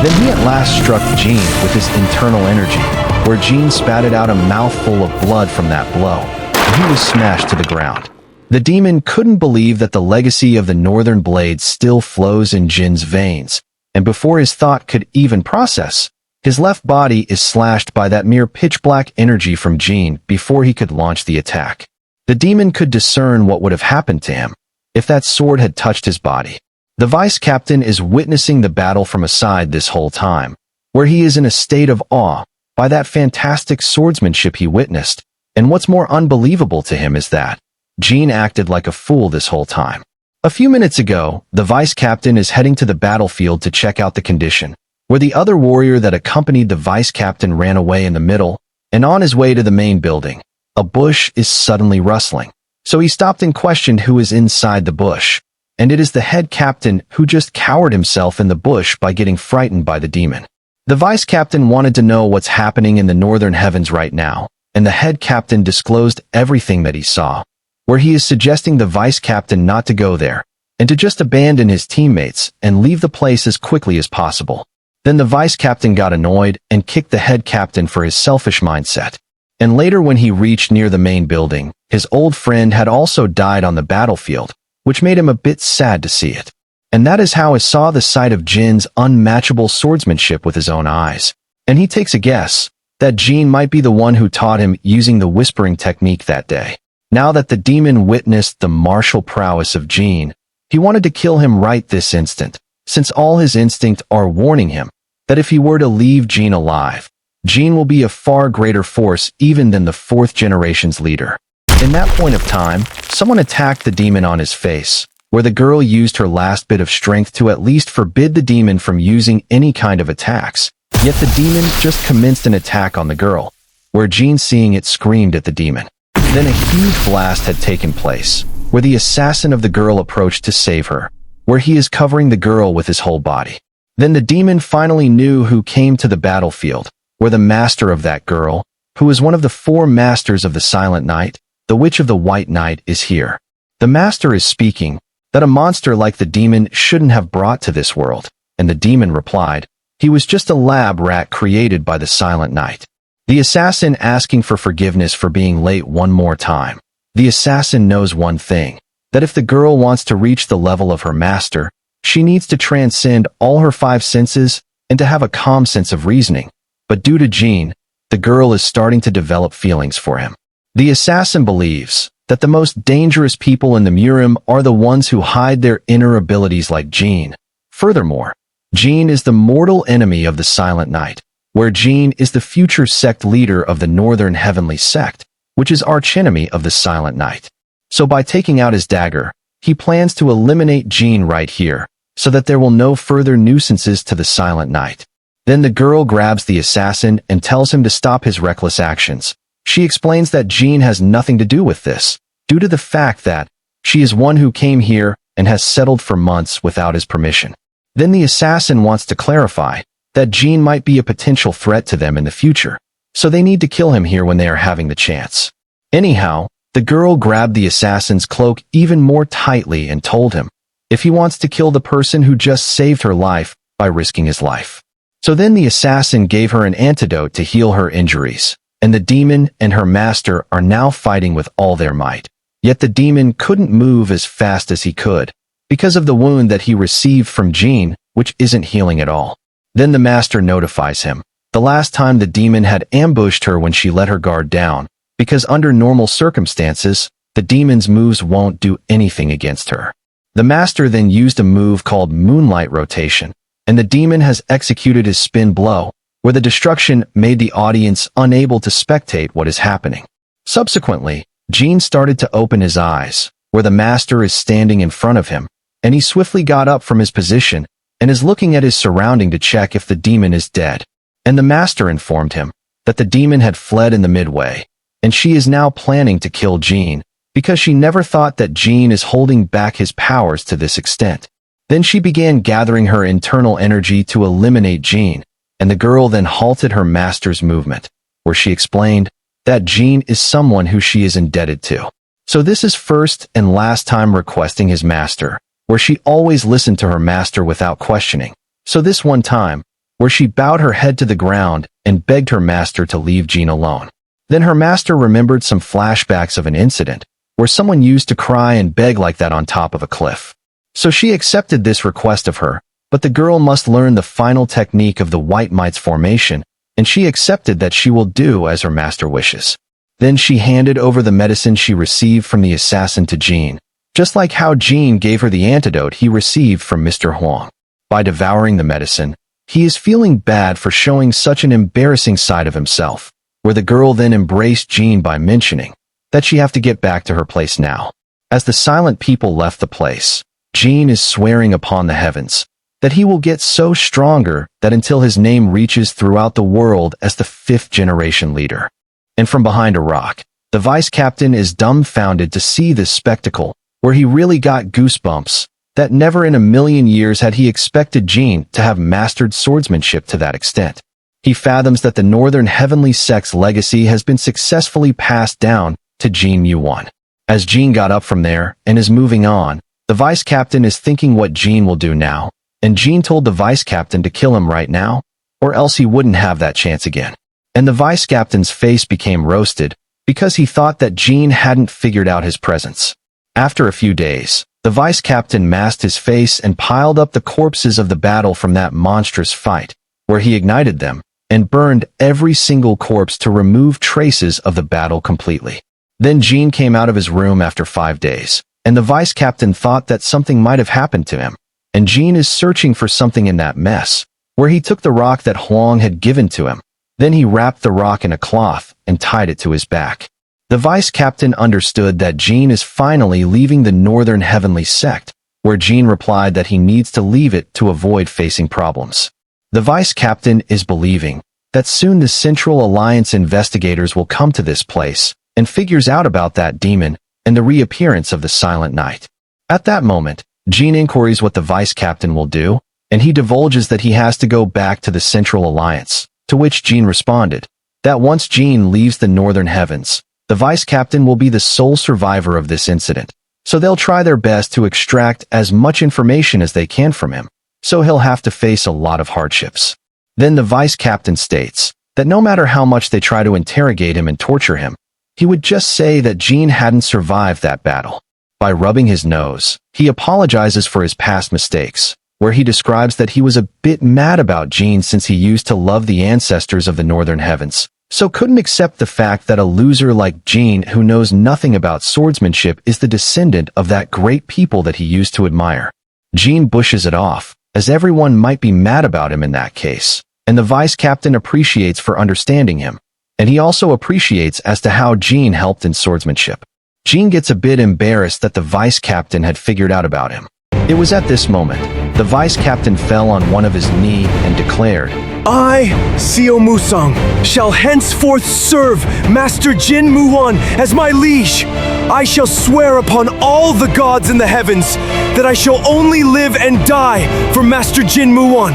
Then he at last struck Jin with his internal energy, where Jin spatted out a mouthful of blood from that blow, and he was smashed to the ground. The demon couldn't believe that the legacy of the Northern Blade still flows in Jin's veins, and before his thought could even process, his left body is slashed by that mere pitch-black energy from Jin before he could launch the attack. The demon could discern what would have happened to him if that sword had touched his body. The vice captain is witnessing the battle from aside this whole time, where he is in a state of awe by that fantastic swordsmanship he witnessed, and what's more unbelievable to him is that Jin acted like a fool this whole time. A few minutes ago, the vice captain is heading to the battlefield to check out the condition, where the other warrior that accompanied the vice captain ran away in the middle, and on his way to the main building, a bush is suddenly rustling. So he stopped and questioned who is inside the bush, and it is the head captain who just cowered himself in the bush by getting frightened by the demon. The vice captain wanted to know what's happening in the northern heavens right now, and the head captain disclosed everything that he saw, where he is suggesting the vice captain not to go there, and to just abandon his teammates and leave the place as quickly as possible. Then the vice captain got annoyed and kicked the head captain for his selfish mindset. And later when he reached near the main building, his old friend had also died on the battlefield, which made him a bit sad to see it. And that is how he saw the sight of Jin's unmatchable swordsmanship with his own eyes. And he takes a guess that Jin might be the one who taught him using the whispering technique that day. Now that the demon witnessed the martial prowess of Jin, he wanted to kill him right this instant, since all his instincts are warning him that if he were to leave Jin alive, Jin will be a far greater force even than the fourth generation's leader. In that point of time, someone attacked the demon on his face, where the girl used her last bit of strength to at least forbid the demon from using any kind of attacks. Yet the demon just commenced an attack on the girl, where Jin, seeing it, screamed at the demon. Then a huge blast had taken place, where the assassin of the girl approached to save her, where he is covering the girl with his whole body. Then the demon finally knew who came to the battlefield, where the master of that girl, who is one of the 4 masters of the Silent Night, the Witch of the White Night, is here. The master is speaking that a monster like the demon shouldn't have brought to this world, and the demon replied, he was just a lab rat created by the Silent Night. The assassin asking for forgiveness for being late one more time. The assassin knows one thing, that if the girl wants to reach the level of her master, she needs to transcend all her 5 senses and to have a calm sense of reasoning. But due to Jin, the girl is starting to develop feelings for him. The assassin believes that the most dangerous people in the murim are the ones who hide their inner abilities like Jin. Furthermore, Jin is the mortal enemy of the Silent Night, where Jin is the future sect leader of the Northern Heavenly Sect, which is archenemy of the Silent Night. So by taking out his dagger, he plans to eliminate Jin right here, so that there will no further nuisances to the Silent Night. Then the girl grabs the assassin and tells him to stop his reckless actions. She explains that Jin has nothing to do with this, due to the fact that she is one who came here and has settled for months without his permission. Then the assassin wants to clarify that Jin might be a potential threat to them in the future, so they need to kill him here when they are having the chance. Anyhow, the girl grabbed the assassin's cloak even more tightly and told him if he wants to kill the person who just saved her life by risking his life. So then the assassin gave her an antidote to heal her injuries, and the demon and her master are now fighting with all their might. Yet the demon couldn't move as fast as he could, because of the wound that he received from Jin, which isn't healing at all. Then the master notifies him, the last time the demon had ambushed her when she let her guard down, because under normal circumstances, the demon's moves won't do anything against her. The master then used a move called Moonlight Rotation, and the demon has executed his spin blow, where the destruction made the audience unable to spectate what is happening. Subsequently, Jin started to open his eyes, where the master is standing in front of him, and he swiftly got up from his position and is looking at his surrounding to check if the demon is dead. And the master informed him that the demon had fled in the midway, and she is now planning to kill Jin, because she never thought that Jin is holding back his powers to this extent. Then she began gathering her internal energy to eliminate Jin, and the girl then halted her master's movement, where she explained that Jin is someone who she is indebted to. So this is first and last time requesting his master, where she always listened to her master without questioning. So this one time, where she bowed her head to the ground and begged her master to leave Jin alone. Then her master remembered some flashbacks of an incident, where someone used to cry and beg like that on top of a cliff. So she accepted this request of her, but the girl must learn the final technique of the White Might's formation, and she accepted that she will do as her master wishes. Then she handed over the medicine she received from the assassin to Jin, just like how Jin gave her the antidote he received from Mr. Huang. By devouring the medicine, he is feeling bad for showing such an embarrassing side of himself, where the girl then embraced Jin by mentioning that she have to get back to her place now. As the silent people left the place, Jin is swearing upon the heavens that he will get so stronger that until his name reaches throughout the world as the 5th generation leader. And from behind a rock, the vice captain is dumbfounded to see this spectacle, where he really got goosebumps, that never in a million years had he expected Jin to have mastered swordsmanship to that extent. He fathoms that the Northern Heavenly Sect's legacy has been successfully passed down to Jin Mu-Won. As Jin got up from there and is moving on, the vice captain is thinking what Jin will do now, and Jin told the vice captain to kill him right now, or else he wouldn't have that chance again. And the vice captain's face became roasted, because he thought that Jin hadn't figured out his presence. After a few days, the vice captain masked his face and piled up the corpses of the battle from that monstrous fight, where he ignited them, and burned every single corpse to remove traces of the battle completely. Then Jin came out of his room after 5 days, and the vice captain thought that something might have happened to him, and Jin is searching for something in that mess, where he took the rock that Huang had given to him. Then he wrapped the rock in a cloth and tied it to his back. The vice captain understood that Jin is finally leaving the Northern Heavenly Sect, where Jin replied that he needs to leave it to avoid facing problems. The vice captain is believing that soon the Central Alliance investigators will come to this place and figures out about that demon and the reappearance of the Silent Knight. At that moment, Jin inquires what the vice captain will do, and he divulges that he has to go back to the Central Alliance, to which Jin responded that once Jin leaves the Northern Heavens, the vice captain will be the sole survivor of this incident, so they'll try their best to extract as much information as they can from him, so he'll have to face a lot of hardships. Then the vice captain states that no matter how much they try to interrogate him and torture him, he would just say that Jin hadn't survived that battle. By rubbing his nose, he apologizes for his past mistakes, where he describes that he was a bit mad about Jin since he used to love the ancestors of the Northern Heavens, so couldn't accept the fact that a loser like Jin who knows nothing about swordsmanship is the descendant of that great people that he used to admire. Jin bushes it off, as everyone might be mad about him in that case, and the vice captain appreciates for understanding him, and he also appreciates as to how Jin helped in swordsmanship. Jin gets a bit embarrassed that the vice captain had figured out about him. It was at this moment, the vice captain fell on one of his knee and declared, I, Seo Musang, shall henceforth serve Master Jin Mu-Won as my liege. I shall swear upon all the gods in the heavens that I shall only live and die for Master Jin Mu-Won.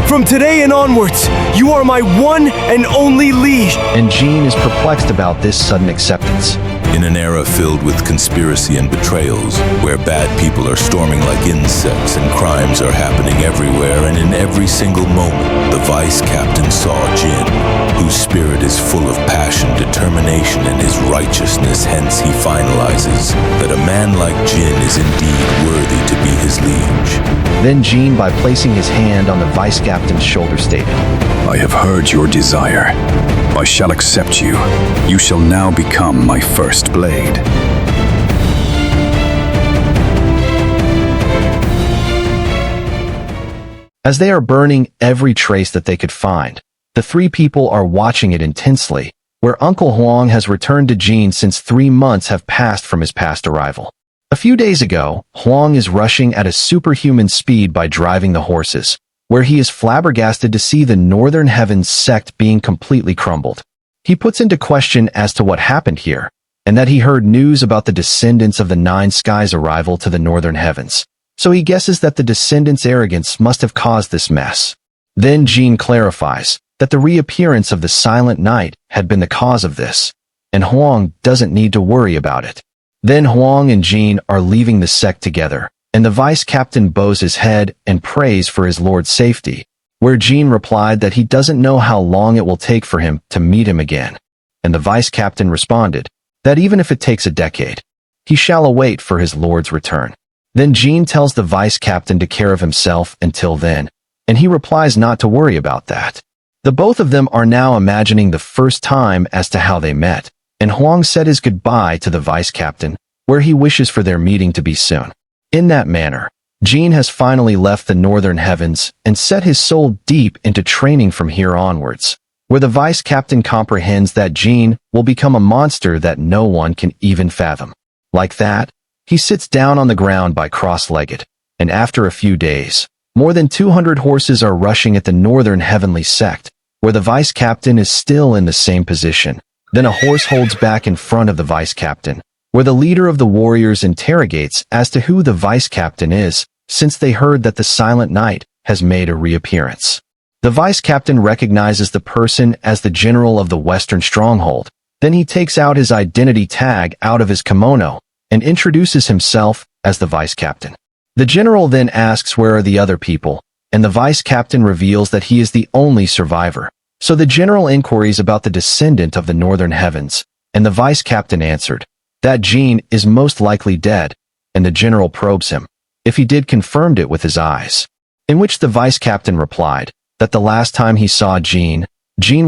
From today and onwards, you are my one and only liege. And Jin is perplexed about this sudden acceptance. In an era filled with conspiracy and betrayals, where bad people are storming like insects and crimes are happening everywhere and in every single moment, the vice captain saw Jin, whose spirit is full of passion, determination, and his righteousness. Hence he finalizes that a man like Jin is indeed worthy to be his liege. Then Jin, by placing his hand on the vice captain's shoulder, stated, I have heard your desire. I shall accept you. You shall now become my first blade. As they are burning every trace that they could find, the 3 people are watching it intensely, where Uncle Huang has returned to Jin since 3 months have passed from his past arrival. A few days ago, Huang is rushing at a superhuman speed by driving the horses, where he is flabbergasted to see the Northern Heavenly Sect being completely crumbled. He puts into question as to what happened here, and that he heard news about the descendants of the Nine Skies' arrival to the Northern Heavens. So he guesses that the descendants' arrogance must have caused this mess. Then Jin clarifies that the reappearance of the Silent Night had been the cause of this, and Huang doesn't need to worry about it. Then Huang and Jin are leaving the sect together, and the vice captain bows his head and prays for his lord's safety, where Jin replied that he doesn't know how long it will take for him to meet him again. And the vice captain responded that even if it takes a decade, he shall await for his lord's return. Then Jin tells the vice captain to care of himself until then, and he replies not to worry about that. The both of them are now imagining the first time as to how they met, and Huang said his goodbye to the vice captain, where he wishes for their meeting to be soon. In that manner, Jin has finally left the Northern Heavens and set his soul deep into training from here onwards, where the vice captain comprehends that Jin will become a monster that no one can even fathom. Like that, he sits down on the ground by cross-legged, and after a few days, more than 200 horses are rushing at the Northern Heavenly Sect, where the vice captain is still in the same position. Then a horse holds back in front of the vice captain, where the leader of the warriors interrogates as to who the vice captain is, since they heard that the Silent Night has made a reappearance. The vice captain recognizes the person as the general of the Western Stronghold. Then he takes out his identity tag out of his kimono and introduces himself as the vice captain. The general then asks where are the other people, and the vice captain reveals that he is the only survivor. So the general inquiries about the descendant of the Northern Heavens, and the vice captain answered that Jin is most likely dead, and the general probes him if he did confirmed it with his eyes, in which the vice captain replied that the last time he saw Jin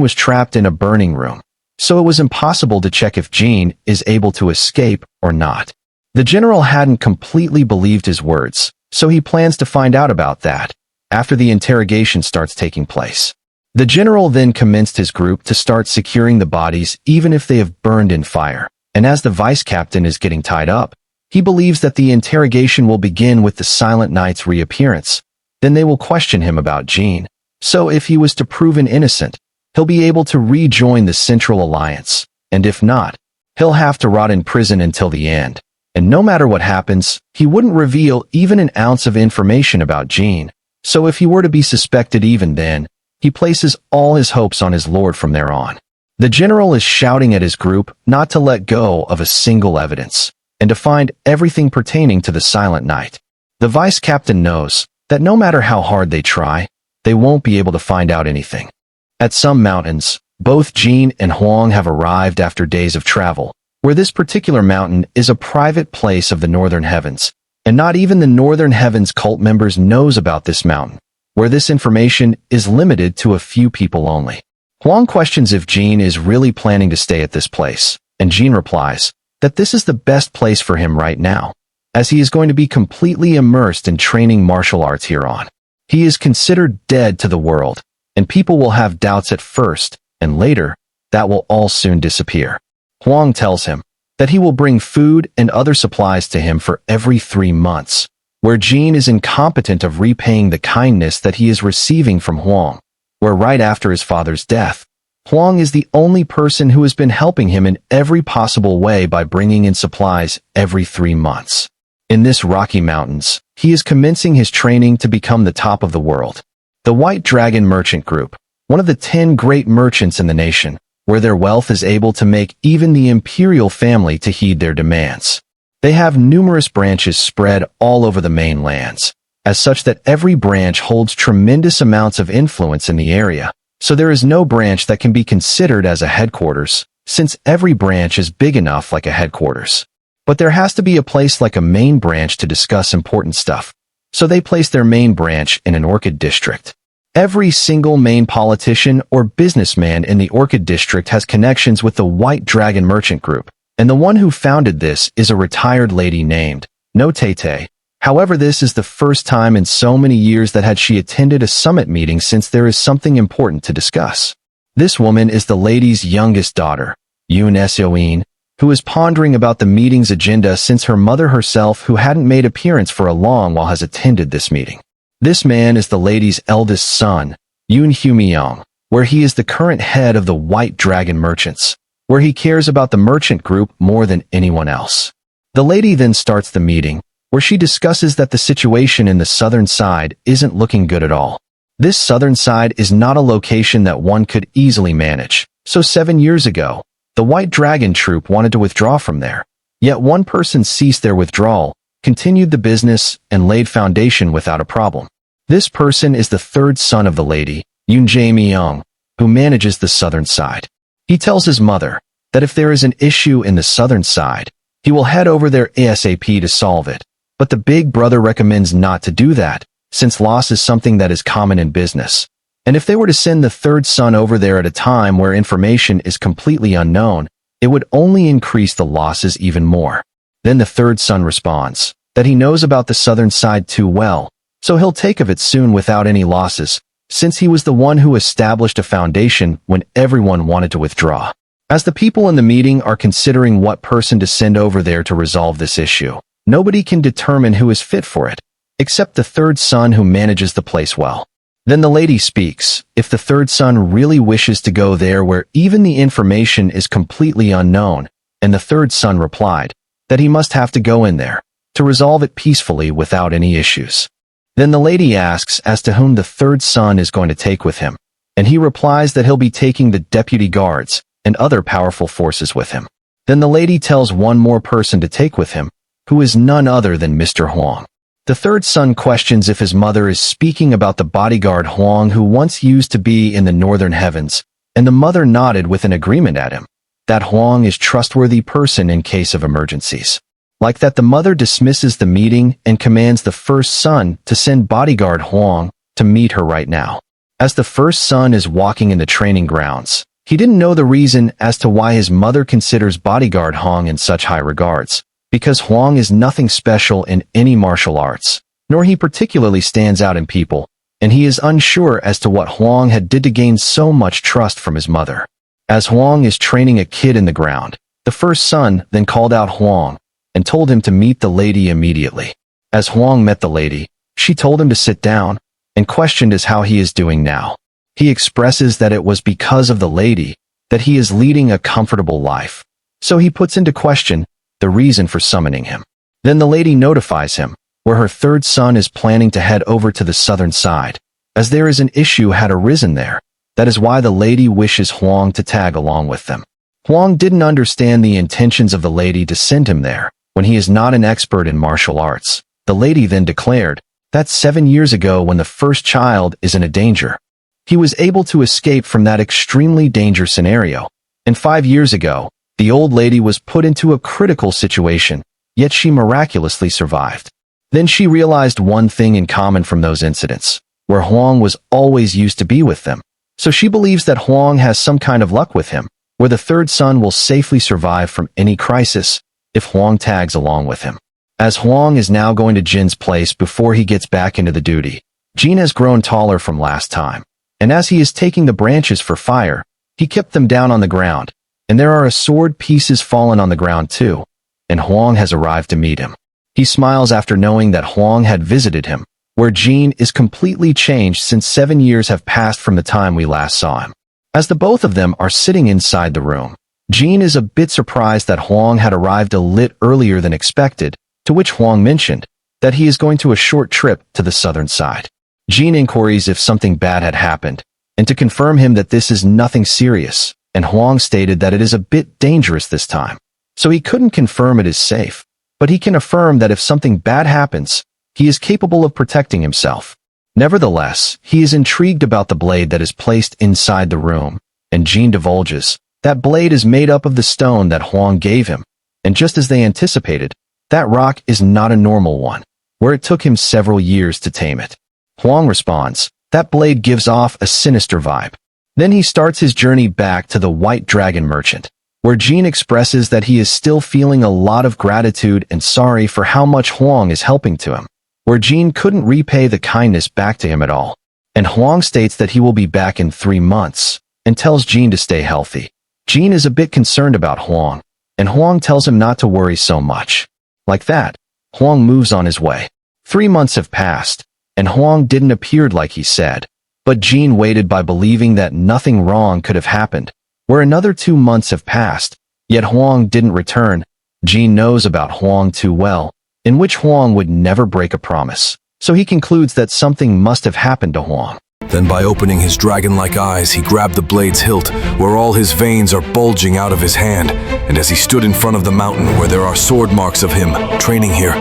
was trapped in a burning room, so it was impossible to check if Jin is able to escape or not. The general hadn't completely believed his words, so he plans to find out about that after the interrogation starts taking place. The general then commenced his group to start securing the bodies even if they have burned in fire, and as the vice captain is getting tied up, he believes that the interrogation will begin with the Silent Night's reappearance. Then they will question him about Jin, so if he was to proven innocent, he'll be able to rejoin the Central Alliance, and if not, he'll have to rot in prison until the end. And no matter what happens, he wouldn't reveal even an ounce of information about Jin, so if he were to be suspected even then, he places all his hopes on his lord from there on. The general is shouting at his group not to let go of a single evidence, and to find everything pertaining to the Silent Night. The vice captain knows that no matter how hard they try, they won't be able to find out anything. At some mountains, both Jin and Huang have arrived after days of travel, where this particular mountain is a private place of the Northern Heavens, and not even the Northern Heavens cult members knows about this mountain, where this information is limited to a few people only. Huang questions if Jin is really planning to stay at this place, and Jin replies that this is the best place for him right now, as he is going to be completely immersed in training martial arts here on. He is considered dead to the world, and people will have doubts at first, and later, that will all soon disappear. Huang tells him that he will bring food and other supplies to him for every 3 months, where Jin is incompetent of repaying the kindness that he is receiving from Huang, where right after his father's death, Huang is the only person who has been helping him in every possible way by bringing in supplies every 3 months. In this Rocky Mountains, he is commencing his training to become the top of the world. The White Dragon Merchant Group, one of the 10 great merchants in the nation, where their wealth is able to make even the imperial family to heed their demands. They have numerous branches spread all over the mainlands, as such that every branch holds tremendous amounts of influence in the area, so there is no branch that can be considered as a headquarters, since every branch is big enough like a headquarters. But there has to be a place like a main branch to discuss important stuff, so they place their main branch in an orchid district. Every single main politician or businessman in the Orchid District has connections with the White Dragon Merchant Group, and the one who founded this is a retired lady named No Tete. However, this is the first time in so many years that had she attended a summit meeting since there is something important to discuss. This woman is the lady's youngest daughter, Yoon Seoin, who is pondering about the meeting's agenda since her mother herself, who hadn't made appearance for a long while, has attended this meeting. This man is the lady's eldest son, Yoon Hyo-myung, where he is the current head of the White Dragon Merchants, where he cares about the merchant group more than anyone else. The lady then starts the meeting, where she discusses that the situation in the southern side isn't looking good at all. This southern side is not a location that one could easily manage, so 7 years ago, the White Dragon troop wanted to withdraw from there. Yet one person ceased their withdrawal, continued the business, and laid foundation without a problem. This person is the third son of the lady, Yoon Jae-myung, who manages the southern side. He tells his mother that if there is an issue in the southern side, he will head over there ASAP to solve it. But the big brother recommends not to do that, since loss is something that is common in business. And if they were to send the third son over there at a time where information is completely unknown, it would only increase the losses even more. Then the third son responds that he knows about the southern side too well, so he'll take of it soon without any losses, since he was the one who established a foundation when everyone wanted to withdraw. As the people in the meeting are considering what person to send over there to resolve this issue, nobody can determine who is fit for it, except the third son, who manages the place well. Then the lady speaks if the third son really wishes to go there where even the information is completely unknown, and the third son replied that he must have to go in there to resolve it peacefully without any issues. Then the lady asks as to whom the third son is going to take with him, and he replies that he'll be taking the deputy guards and other powerful forces with him. Then the lady tells one more person to take with him, who is none other than Mr. Huang. The third son questions if his mother is speaking about the bodyguard Huang, who once used to be in the Northern Heavens, and the mother nodded with an agreement at him, that Huang is trustworthy person in case of emergencies. Like that, the mother dismisses the meeting and commands the first son to send bodyguard Huang to meet her right now. As the first son is walking in the training grounds, he didn't know the reason as to why his mother considers bodyguard Huang in such high regards, because Huang is nothing special in any martial arts, nor he particularly stands out in people, and he is unsure as to what Huang had did to gain so much trust from his mother. As Huang is training a kid in the ground, the first son then called out Huang and told him to meet the lady immediately. As Huang met the lady, she told him to sit down and questioned as how he is doing now. He expresses that it was because of the lady that he is leading a comfortable life, so he puts into question the reason for summoning him. Then the lady notifies him where her third son is planning to head over to the southern side, as there is an issue had arisen there. That is why the lady wishes Huang to tag along with them. Huang didn't understand the intentions of the lady to send him there when he is not an expert in martial arts. The lady then declared that 7 years ago, when the first child is in a danger, he was able to escape from that extremely dangerous scenario, and 5 years ago, the old lady was put into a critical situation, yet she miraculously survived. Then she realized one thing in common from those incidents, where Huang was always used to be with them. So she believes that Huang has some kind of luck with him, where the third son will safely survive from any crisis if Huang tags along with him. As Huang is now going to Jin's place before he gets back into the duty, Jin has grown taller from last time, and as he is taking the branches for fire, he kept them down on the ground, and there are sword pieces fallen on the ground too, and Huang has arrived to meet him. He smiles after knowing that Huang had visited him, where Jin is completely changed since 7 years have passed from the time we last saw him. As the both of them are sitting inside the room, Jin is a bit surprised that Huang had arrived a lit earlier than expected, to which Huang mentioned that he is going to a short trip to the southern side. Jin inquires if something bad had happened, and to confirm him that this is nothing serious, and Huang stated that it is a bit dangerous this time, so he couldn't confirm it is safe, but he can affirm that if something bad happens, he is capable of protecting himself. Nevertheless, he is intrigued about the blade that is placed inside the room, and Jin divulges that blade is made up of the stone that Huang gave him, and just as they anticipated, that rock is not a normal one, where it took him several years to tame it. Huang responds that blade gives off a sinister vibe. Then he starts his journey back to the White Dragon Merchant, where Jin expresses that he is still feeling a lot of gratitude and sorry for how much Huang is helping to him, where Jin couldn't repay the kindness back to him at all. And Huang states that he will be back in 3 months, and tells Jin to stay healthy. Jin is a bit concerned about Huang, and Huang tells him not to worry so much. Like that, Huang moves on his way. 3 months have passed, and Huang didn't appear like he said. But Jin waited by believing that nothing wrong could have happened. Where another 2 months have passed, yet Huang didn't return. Jin knows about Huang too well, in which Huang would never break a promise. So he concludes that something must have happened to Huang. Then by opening his dragon-like eyes, he grabbed the blade's hilt, where all his veins are bulging out of his hand. And as he stood in front of the mountain where there are sword marks of him training here,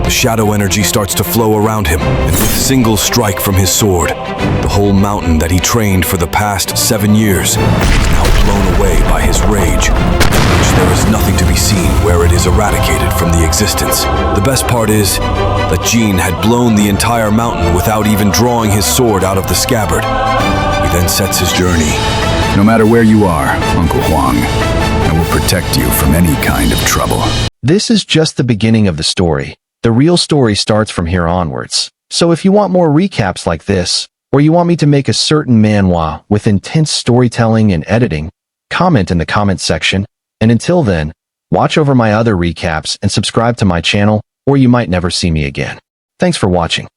the shadow energy starts to flow around him, and with a single strike from his sword, the whole mountain that he trained for the past 7 years is now blown away by his rage, which there is nothing to be seen where it is eradicated from the existence. The best part is that Jin had blown the entire mountain without even drawing his sword out of the scabbard. He then sets his journey. No matter where you are, Uncle Huang, I will protect you from any kind of trouble. This is just the beginning of the story. The real story starts from here onwards. So if you want more recaps like this, or you want me to make a certain manhwa with intense storytelling and editing, comment in the comment section. And until then, watch over my other recaps and subscribe to my channel, or you might never see me again. Thanks for watching.